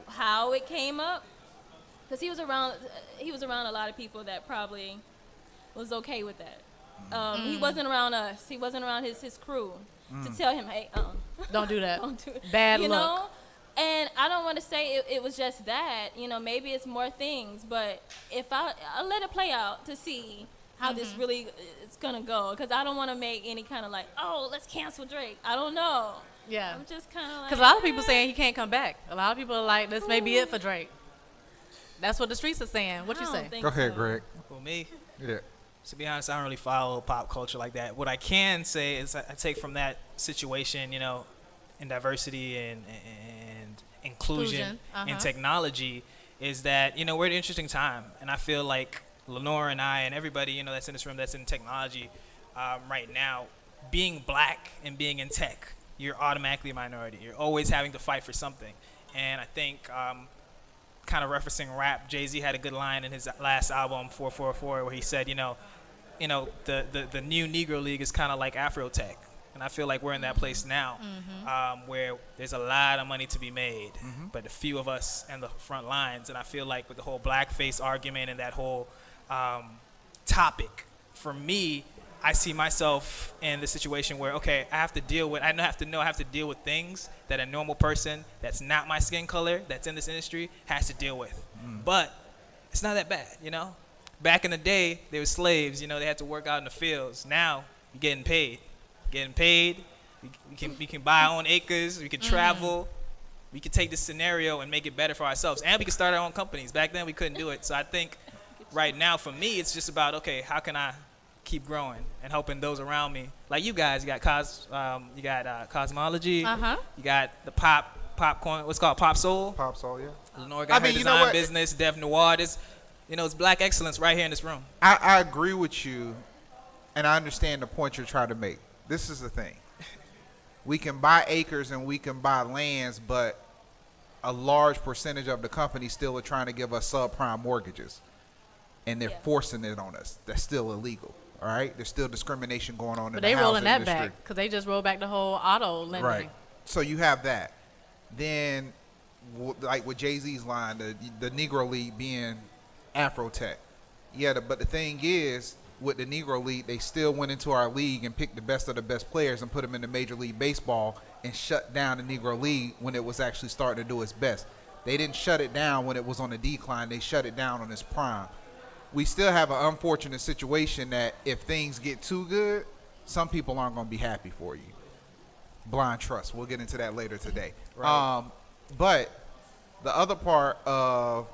how it came up. Because he was around a lot of people that probably was okay with that. He wasn't around us. He wasn't around his crew to tell him, hey, Don't do that. don't do it. Bad you look. know? And I don't want to say it was just that. Maybe it's more things. But if I'll let it play out to see how this really is going to go. Because I don't want to make any kind of like, oh, let's cancel Drake. I don't know. Yeah. I'm just kind of like. Because a lot of people saying he can't come back. A lot of people are like, this may be it for Drake. That's what the streets are saying. What you I say? don't think Go ahead, so. Greg. For me, Yeah. to be honest, I don't really follow pop culture like that. What I can say is I take from that situation, in diversity and inclusion Inclusion, in technology, is that, we're at an interesting time. And I feel like Lenora and I and everybody, that's in this room that's in technology right now, being black and being in tech, you're automatically a minority. You're always having to fight for something. And I think kind of referencing rap, Jay-Z had a good line in his last album, 444, where he said, the new Negro League is kind of like Afrotech. And I feel like we're in that place now where there's a lot of money to be made, but a few of us in the front lines. And I feel like with the whole blackface argument and that whole topic, for me, I see myself in the situation where, okay, I have to deal with things that a normal person that's not my skin color, that's in this industry, has to deal with. But it's not that bad, Back in the day, they were slaves, they had to work out in the fields. Now, you're getting paid. We can buy our own acres, we can travel, we can take this scenario and make it better for ourselves. And we can start our own companies. Back then, we couldn't do it. So I think right now, for me, it's just about, okay, how can I keep growing and helping those around me? Like you guys, you got cosmology, you got the popcorn, what's called Pop Soul. Pop Soul, yeah. Lenora got her you know design what? business, Dev Noir. You know, it's black excellence right here in this room. I agree with you, and I understand the point you're trying to make. This is the thing. We can buy acres and we can buy lands, but a large percentage of the companies still are trying to give us subprime mortgages, and they're forcing it on us. That's still illegal. All right, there's still discrimination going on in the housing industry. But they rolling that back because they just rolled back the whole auto lending. Right. So you have that. Then, like with Jay-Z's line, the Negro League being Afrotech. Yeah, but the thing is, with the Negro League, they still went into our league and picked the best of the best players and put them in the Major League Baseball and shut down the Negro League when it was actually starting to do its best. They didn't shut it down when it was on the decline. They shut it down on its prime. We still have an unfortunate situation that if things get too good, some people aren't going to be happy for you. Blind trust. We'll get into that later today. Right. But the other part of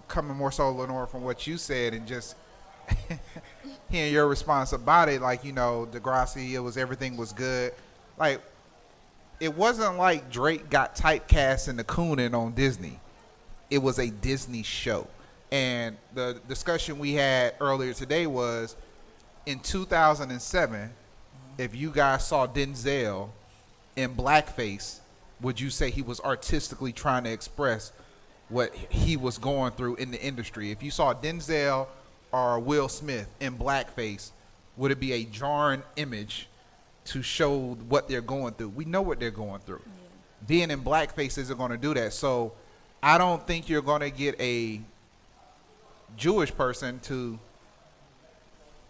coming more so, Lenora, from what you said and just hearing your response about it, like, you know, Degrassi, everything was good. Like, it wasn't like Drake got typecast in the Coonan on Disney. It was a Disney show. And the discussion we had earlier today was in 2007, if you guys saw Denzel in blackface, would you say he was artistically trying to express what he was going through in the industry? If you saw Denzel or Will Smith in blackface, would it be a jarring image to show what they're going through? We know what they're going through. Yeah. Being in blackface isn't going to do that. So I don't think you're going to get a Jewish person to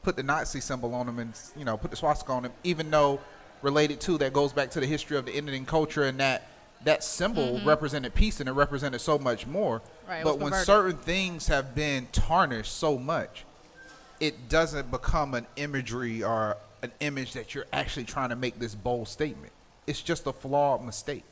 put the Nazi symbol on them and, you know, put the swastika on them, even though related to that goes back to the history of the Indian culture, and that symbol represented peace and it represented so much more. Right, but when certain things have been tarnished so much, it doesn't become an imagery or an image that you're actually trying to make this bold statement. It's just a flawed mistake.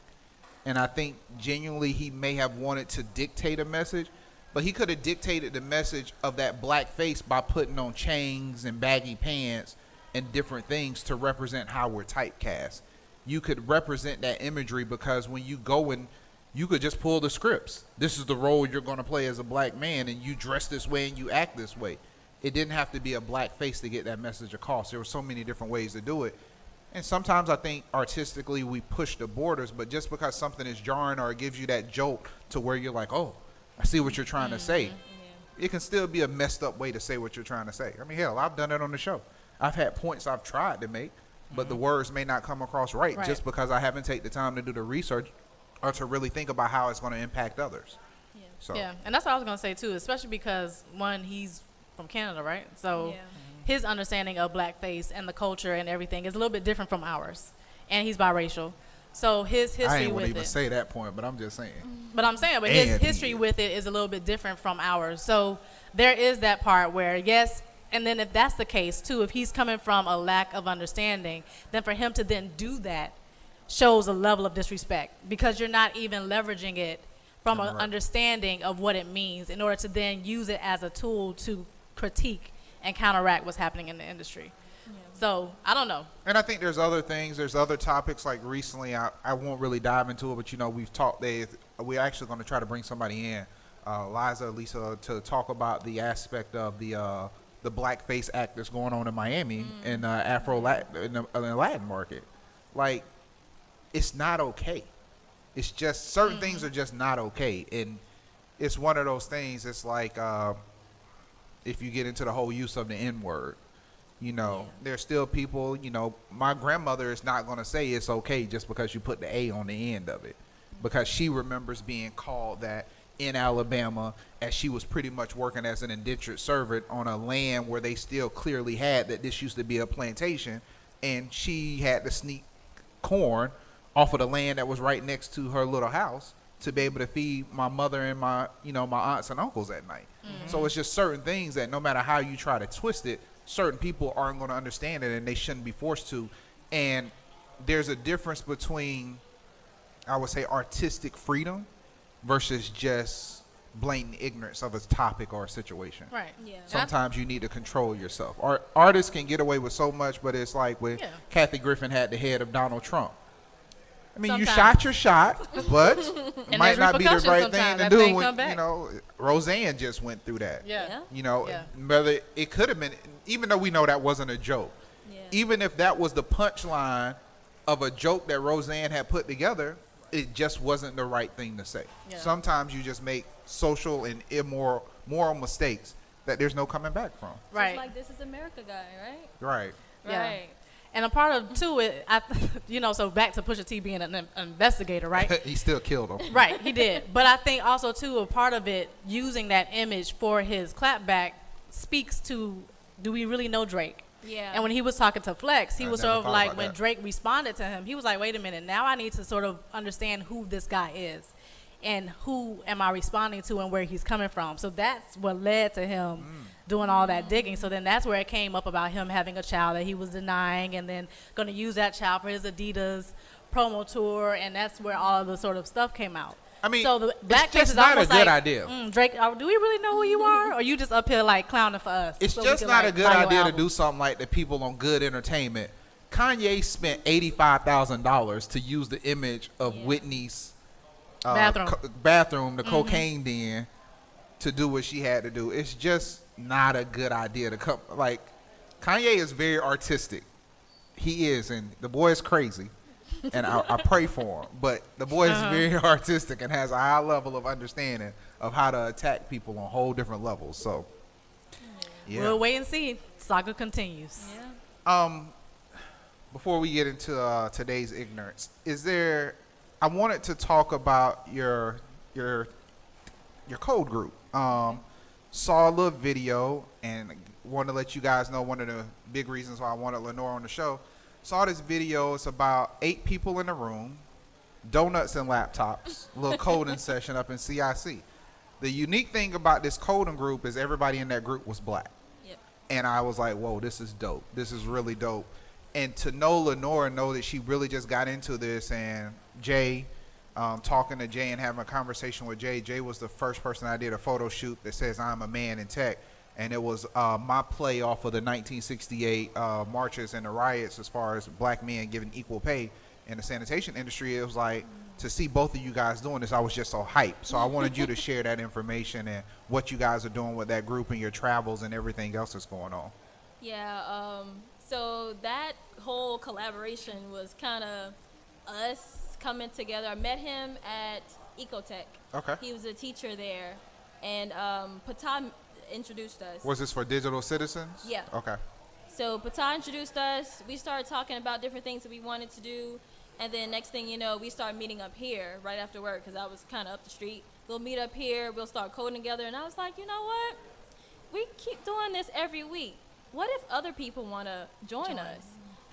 And I think genuinely he may have wanted to dictate a message, but he could have dictated the message of that black face by putting on chains and baggy pants and different things to represent how we're typecast. You could represent that imagery because when you go and you could just pull the scripts. This is the role you're going to play as a black man, and you dress this way and you act this way. It didn't have to be a black face to get that message across. There were so many different ways to do it. And sometimes I think artistically we push the borders, but just because something is jarring or it gives you that jolt to where you're like, oh, I see what you're trying to say. It can still be a messed up way to say what you're trying to say. I mean, hell, I've done it on the show. I've had points I've tried to make, but the words may not come across right just because I haven't taken the time to do the research or to really think about how it's going to impact others. Yeah. So. Yeah, and that's what I was going to say, too, especially because, one, he's from Canada, right? So his understanding of blackface and the culture and everything is a little bit different from ours. And he's biracial. So his history with it. I ain't want to even say that point, but I'm just saying. But I'm saying, but his history with it is a little bit different from ours. So there is that part where, yes, and then if that's the case, too, if he's coming from a lack of understanding, then for him to then do that shows a level of disrespect because you're not even leveraging it from an understanding of what it means in order to then use it as a tool to critique and counteract what's happening in the industry. So, I don't know. And I think there's other things. There's other topics like recently. I won't really dive into it, but, you know, we've talked. We're actually going to try to bring somebody in, Lisa, to talk about the aspect of the blackface act that's going on in Miami in the Latin market. Like, it's not okay. It's just certain things are just not okay. And it's one of those things. It's like if you get into the whole use of the N-word. You know, there's still people, you know, my grandmother is not going to say it's okay just because you put the A on the end of it. Because she remembers being called that in Alabama as she was pretty much working as an indentured servant on a land where they still clearly had that this used to be a plantation. And she had to sneak corn off of the land that was right next to her little house to be able to feed my mother and my aunts and uncles at night. So it's just certain things that no matter how you try to twist it, certain people aren't going to understand it and they shouldn't be forced to. And there's a difference between, I would say, artistic freedom versus just blatant ignorance of a topic or a situation. Right. Yeah. Sometimes you need to control yourself. Artists can get away with so much, but it's like when Kathy Griffin had the head of Donald Trump. I mean, sometimes you shot your shot, but it might not be the right thing to do. When, you know, Roseanne just went through that. Yeah. You know, Yeah. whether it could have been, even though we know that wasn't a joke, Yeah. even if that was the punchline of a joke that Roseanne had put together, it just wasn't the right thing to say. Yeah. Sometimes you just make social and moral mistakes that there's no coming back from. Right. Just like This Is America guy, right? Right. Yeah. Right. And a part of too, so back to Pusha T being an investigator, right? He still killed him. Right, he did. But I think also too, a part of it, using that image for his clapback, speaks to, do we really know Drake? Yeah. And when he was talking to Flex, he I was never sort of thought like, about when that. Drake responded to him, he was like, wait a minute, now I need to sort of understand who this guy is and who am I responding to and where he's coming from. So that's what led to him doing all that digging. So then that's where it came up about him having a child that he was denying and then going to use that child for his Adidas promo tour, and that's where all of the sort of stuff came out. I mean, so the it's blackface just is not a almost good like, idea. Drake, do we really know who you are? Or you just up here like clowning for us? It's so we just can, not like, a good buy your idea to album? do something like the people on Good Entertainment. Kanye spent $85,000 to use the image of Whitney's bathroom, the cocaine den, to do what she had to do. It's just not a good idea to come. Like, Kanye is very artistic. He is, and the boy is crazy, and I pray for him. But the boy is very artistic and has a high level of understanding of how to attack people on whole different levels. So, yeah. We'll wait and see. Saga continues. Yeah. Before we get into today's ignorance, I wanted to talk about your code group. Saw a little video and want to let you guys know one of the big reasons why I wanted Lenora on the show. Saw this video. It's about 8 people in the room, donuts and laptops, a little coding session up in CIC. The unique thing about this coding group is everybody in that group was black. Yep. And I was like, whoa, this is dope. This is really dope. And to know Lenora, know that she really just got into this, and Jay, talking to Jay and having a conversation with Jay. Jay was the first person I did a photo shoot that says I'm a man in tech. And it was my play off of the 1968 marches and the riots as far as black men given equal pay in the sanitation industry. It was like, to see both of you guys doing this, I was just so hyped. So I wanted you to share that information and what you guys are doing with that group and your travels and everything else that's going on. Yeah, so that whole collaboration was kind of us coming together. I met him at Ecotech. Okay. He was a teacher there, and Patah introduced us. Was this for digital citizens? Yeah. Okay. So Patah introduced us. We started talking about different things that we wanted to do, and then next thing you know, we started meeting up here right after work because I was kind of up the street. We'll meet up here. We'll start coding together, and I was like, you know what? We keep doing this every week. What if other people want to join us?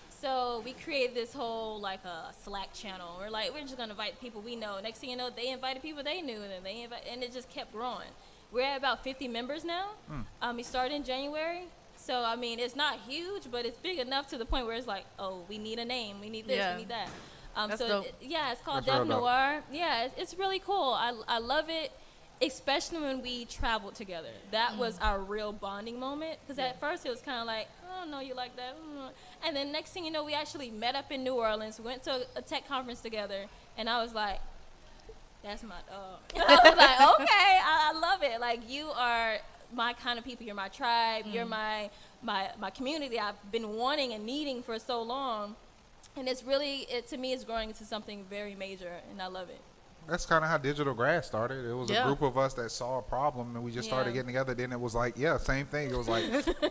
So we created this whole like a Slack channel. We're like, we're just gonna invite people we know. Next thing you know, they invited people they knew, and then and it just kept growing. We're at about 50 members now. We started in January, so I mean it's not huge, but it's big enough to the point where it's like, oh, we need a name, we need this, Yeah. we need that. That's So dope. yeah, it's called That's real Dev dope. Noir. Yeah, it's really cool. I love it. Especially when we traveled together. That was our real bonding moment. Because at first it was kind of like, oh, no, you like that. And then next thing you know, we actually met up in New Orleans. We went to a tech conference together. And I was like, that's my dog. I was like, okay, I love it. Like, you are my kind of people. You're my tribe. You're my community I've been wanting and needing for so long. And it's really, to me, it's growing into something very major. And I love it. That's kind of how Digital Grass started. It was a Yeah. group of us that saw a problem and we just started Yeah. getting together. Then it was like, yeah, same thing. It was like,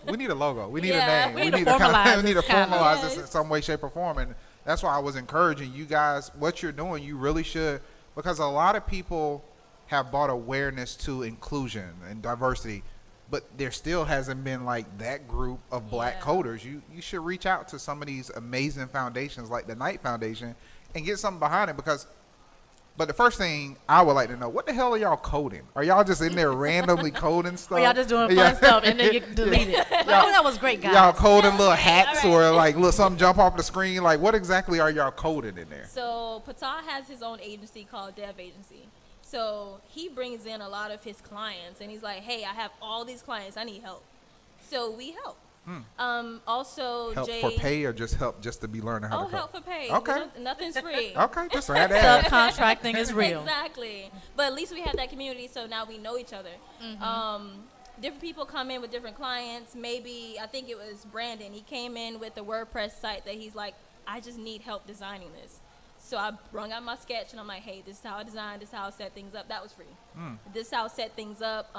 we need a logo. We need Yeah. a name. We need to formalize we need to this kinda. formalize this in Yes. some way, shape, or form. And that's why I was encouraging you guys, what you're doing, you really should, because a lot of people have brought awareness to inclusion and diversity, but there still hasn't been like that group of black Yeah. coders. You should reach out to some of these amazing foundations like the Knight Foundation and get something behind it. But the first thing I would like to know, what the hell are y'all coding? Are y'all just in there randomly coding stuff? Or y'all just doing fun Yeah. stuff and then you delete it. Like, oh, that was great, guys. Y'all coding little Okay, hacks all right. or like little something jump off the screen? Like, what exactly are y'all coding in there? So Patah has his own agency called Dev Agency. So he brings in a lot of his clients and he's like, hey, I have all these clients. I need help. So we help. Also, Help Jay. for pay or just help just to be learning how Oh, to help cook? for pay. Okay. Nothing's free. Okay, just right there. Subcontracting is real. Exactly. But at least we have that community, so now we know each other. Different people come in with different clients. Maybe, I think it was Brandon. He came in with a WordPress site that he's like, I just need help designing this. So I brung out my sketch, and I'm like, hey, this is how I designed, this is how I set things up. That was free. This is how I set things up.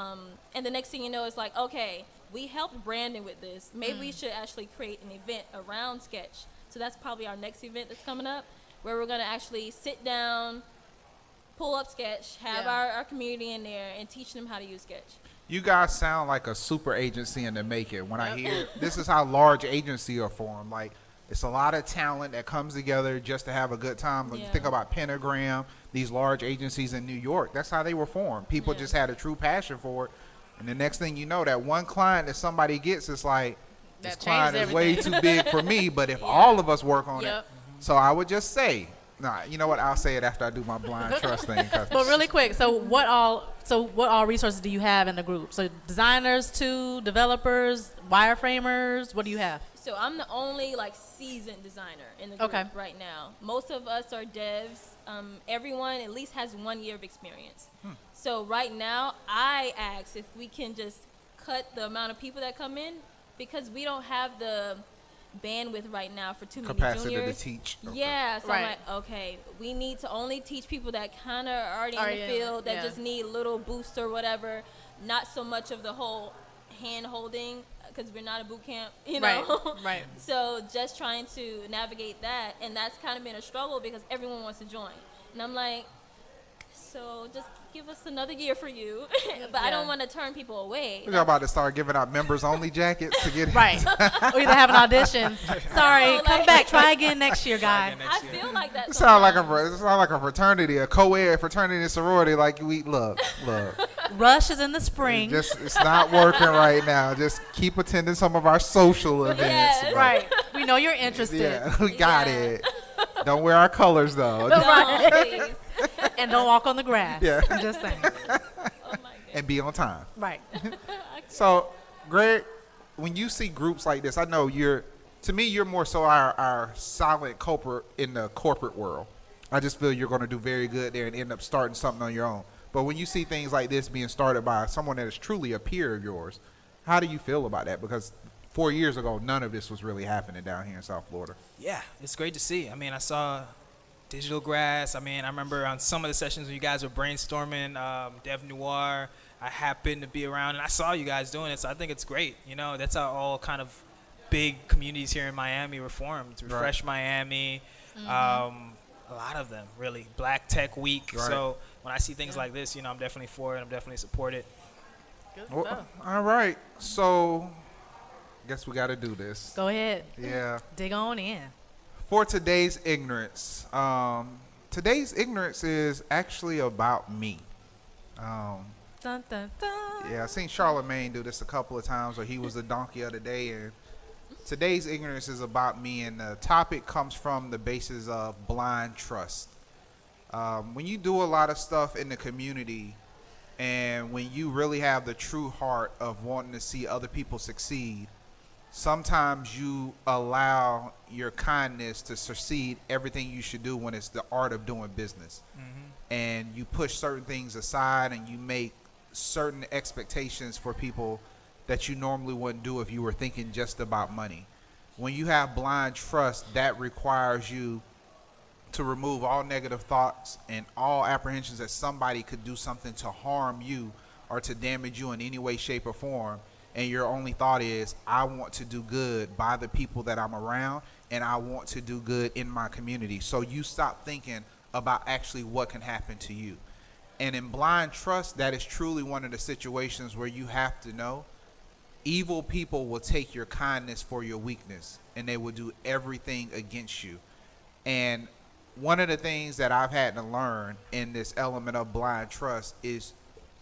And the next thing you know, it's like, okay, we helped Brandon with this. Maybe we should actually create an event around sketch. So that's probably our next event that's coming up, where we're going to actually sit down, pull up sketch, have our community in there, and teach them how to use sketch. You guys sound like a super agency in the making. When I hear this is how large agencies are formed. Like, it's a lot of talent that comes together just to have a good time. When you think about Pentagram, these large agencies in New York, that's how they were formed. People just had a true passion for it. And the next thing you know, that one client that somebody gets, it's like, this client is way too big for me, but if all of us work on it. So I would just say, nah, you know what? I'll say it after I do my blind trust thing. But really quick, so what all resources do you have in the group? So designers too, developers, wireframers, what do you have? So I'm the only like seasoned designer in the group right now. Most of us are devs. Everyone at least has 1 year of experience. So right now, I ask if we can just cut the amount of people that come in, because we don't have the bandwidth right now for too many capacity juniors. to teach. Yeah, so I'm like, okay, we need to only teach people that kind of are already in the field, that just need a little boost or whatever, not so much of the whole hand holding, because we're not a boot camp, you know. Right. So just trying to navigate that, and that's kind of been a struggle because everyone wants to join. And I'm like, so just give us another year for you. But I don't want to turn people away. We're about to start giving out members-only jackets to get right. Or either having auditions. Sorry, No, come back. Try again next year, guys. I feel like that. It sounds like a fraternity, a co-ed fraternity and sorority. Like, we look. Rush is in the spring. It's not working right now. Just keep attending some of our social events. Yes. Right. We know you're interested. Yeah, we got it. Don't wear our colors though. No, please. And don't walk on the grass. Yeah. I'm just saying. Oh my God. And be on time. Right. So, Greg, when you see groups like this, I know you're more so our silent culprit in the corporate world. I just feel you're going to do very good there and end up starting something on your own. But when you see things like this being started by someone that is truly a peer of yours, how do you feel about that? Because 4 years ago, none of this was really happening down here in South Florida. Yeah, it's great to see. I mean, I saw Digital Grass. I mean, I remember on some of the sessions when you guys were brainstorming, Dev Noir, I happened to be around, and I saw you guys doing it, so I think it's great. You know, that's how all kind of big communities here in Miami were formed. Refresh Miami, a lot of them, really. Black Tech Week. Right. So when I see things like this, you know, I'm definitely for it. I'm definitely support it. Good Well, stuff. all right. So, guess we got to do this. Go ahead. Yeah. Dig on in. For today's ignorance, is actually about me. Dun, dun, dun. Yeah, I've seen Charlemagne do this a couple of times where he was the donkey of the day. And today's ignorance is about me, and the topic comes from the basis of blind trust. When you do a lot of stuff in the community, and when you really have the true heart of wanting to see other people succeed, sometimes you allow your kindness to supersede everything you should do when it's the art of doing business. And you push certain things aside, and you make certain expectations for people that you normally wouldn't do if you were thinking just about money. When you have blind trust, that requires you to remove all negative thoughts and all apprehensions that somebody could do something to harm you or to damage you in any way, shape, or form. And your only thought is, I want to do good by the people that I'm around, and I want to do good in my community. So you stop thinking about actually what can happen to you. And in blind trust, that is truly one of the situations where you have to know evil people will take your kindness for your weakness, and they will do everything against you. And one of the things that I've had to learn in this element of blind trust is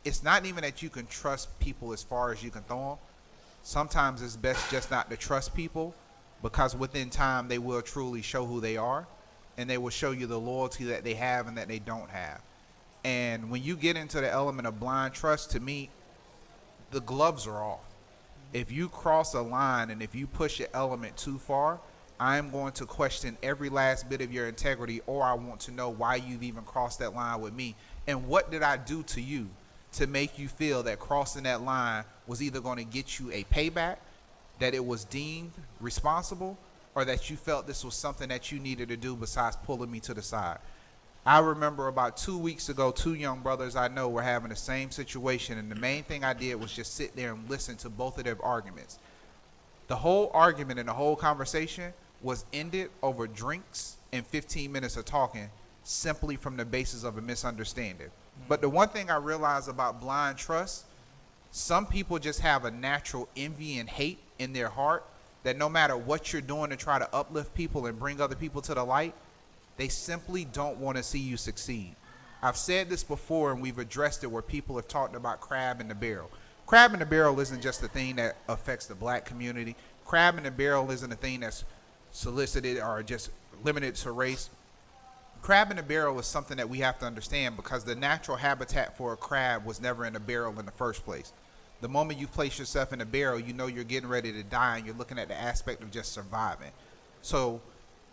it's not even that you can trust people as far as you can throw them. Sometimes it's best just not to trust people, because within time they will truly show who they are, and they will show you the loyalty that they have and that they don't have. And when you get into the element of blind trust, to me, the gloves are off. If you cross a line and if you push your element too far, I'm going to question every last bit of your integrity, or I want to know why you've even crossed that line with me. And what did I do to you to make you feel that crossing that line was either going to get you a payback, that it was deemed responsible, or that you felt this was something that you needed to do besides pulling me to the side? I remember about 2 weeks ago, 2 young brothers I know were having the same situation, and the main thing I did was just sit there and listen to both of their arguments. The whole argument and the whole conversation was ended over drinks and 15 minutes of talking, simply from the basis of a misunderstanding. But the one thing I realized about blind trust, some people just have a natural envy and hate in their heart that no matter what you're doing to try to uplift people and bring other people to the light, they simply don't want to see you succeed. I've said this before, and we've addressed it where people have talked about crab in the barrel. Crab in the barrel isn't just a thing that affects the black community. Crab in the barrel isn't a thing that's solicited or just limited to race. Crab in the barrel is something that we have to understand, because the natural habitat for a crab was never in a barrel in the first place. The moment you place yourself in a barrel, you know you're getting ready to die, and you're looking at the aspect of just surviving. So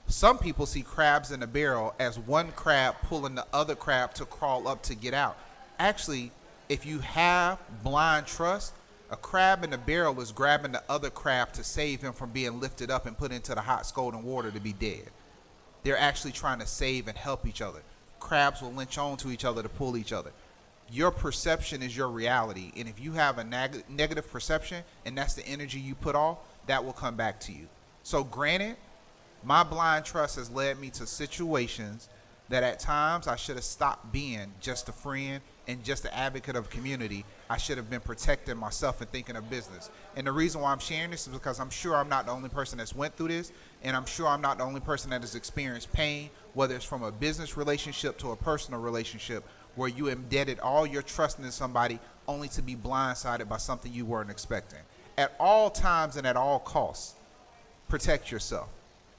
some people see crabs in a barrel as one crab pulling the other crab to crawl up to get out. Actually, if you have blind trust, a crab in a barrel is grabbing the other crab to save him from being lifted up and put into the hot scalding water to be dead. They're actually trying to save and help each other. Crabs will lynch on to each other to pull each other. Your perception is your reality, and if you have a negative perception and that's the energy you put off, that will come back to you. So granted, my blind trust has led me to situations that at times I should have stopped being just a friend and just an advocate of community. I should have been protecting myself and thinking of business. And the reason why I'm sharing this is because I'm sure I'm not the only person that's went through this, and I'm sure I'm not the only person that has experienced pain, whether it's from a business relationship to a personal relationship, where you embedded all your trust in somebody only to be blindsided by something you weren't expecting. At all times and at all costs, protect yourself.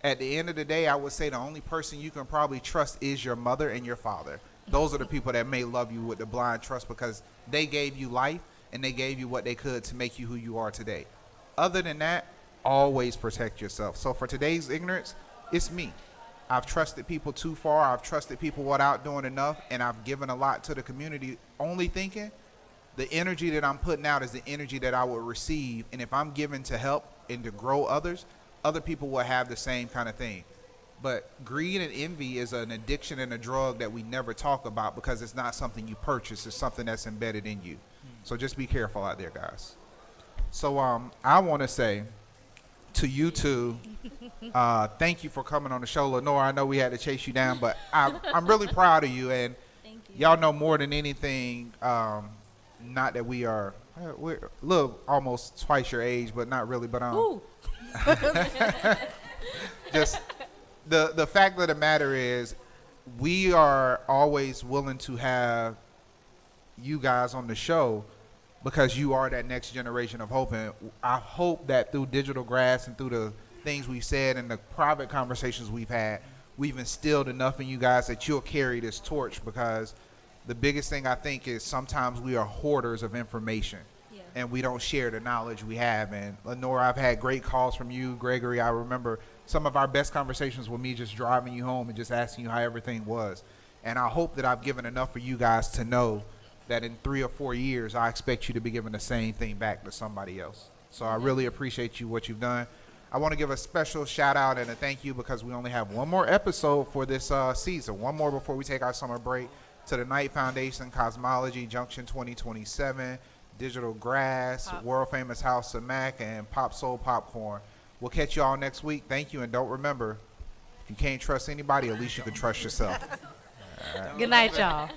At the end of the day, I would say the only person you can probably trust is your mother and your father. Those are the people that may love you with the blind trust, because they gave you life and they gave you what they could to make you who you are today. Other than that, always protect yourself. So for today's ignorance, it's me. I've trusted people too far. I've trusted people without doing enough, and I've given a lot to the community, only thinking the energy that I'm putting out is the energy that I will receive. And if I'm given to help and to grow others, other people will have the same kind of thing. But greed and envy is an addiction and a drug that we never talk about, because it's not something you purchase. It's something that's embedded in you. So just be careful out there, guys. So I want to say to you two, thank you for coming on the show. Lenora, I know we had to chase you down, but I'm really proud of you. And Thank you. y'all know more than anything, not that we're a little almost twice your age, but not really. But just the fact of the matter is, we are always willing to have you guys on the show, because you are that next generation of hope. And I hope that through Digital Grass and through the things we've said and the private conversations we've had, we've instilled enough in you guys that you'll carry this torch, because the biggest thing I think is sometimes we are hoarders of information. Yeah. And we don't share the knowledge we have. And Lenora, I've had great calls from you. Gregory, I remember some of our best conversations with me just driving you home and just asking you how everything was. And I hope that I've given enough for you guys to know that in 3 or 4 years, I expect you to be giving the same thing back to somebody else. So I really appreciate you, what you've done. I want to give a special shout out and a thank you, because we only have one more episode for this season, one more before we take our summer break, to the Knight Foundation, Cosmology, Junction 2027, Digital Grass, World Famous House of Mac, and Pop Soul Popcorn. We'll catch you all next week. Thank you, and don't remember, if you can't trust anybody, at least you can trust yourself. Good night, y'all.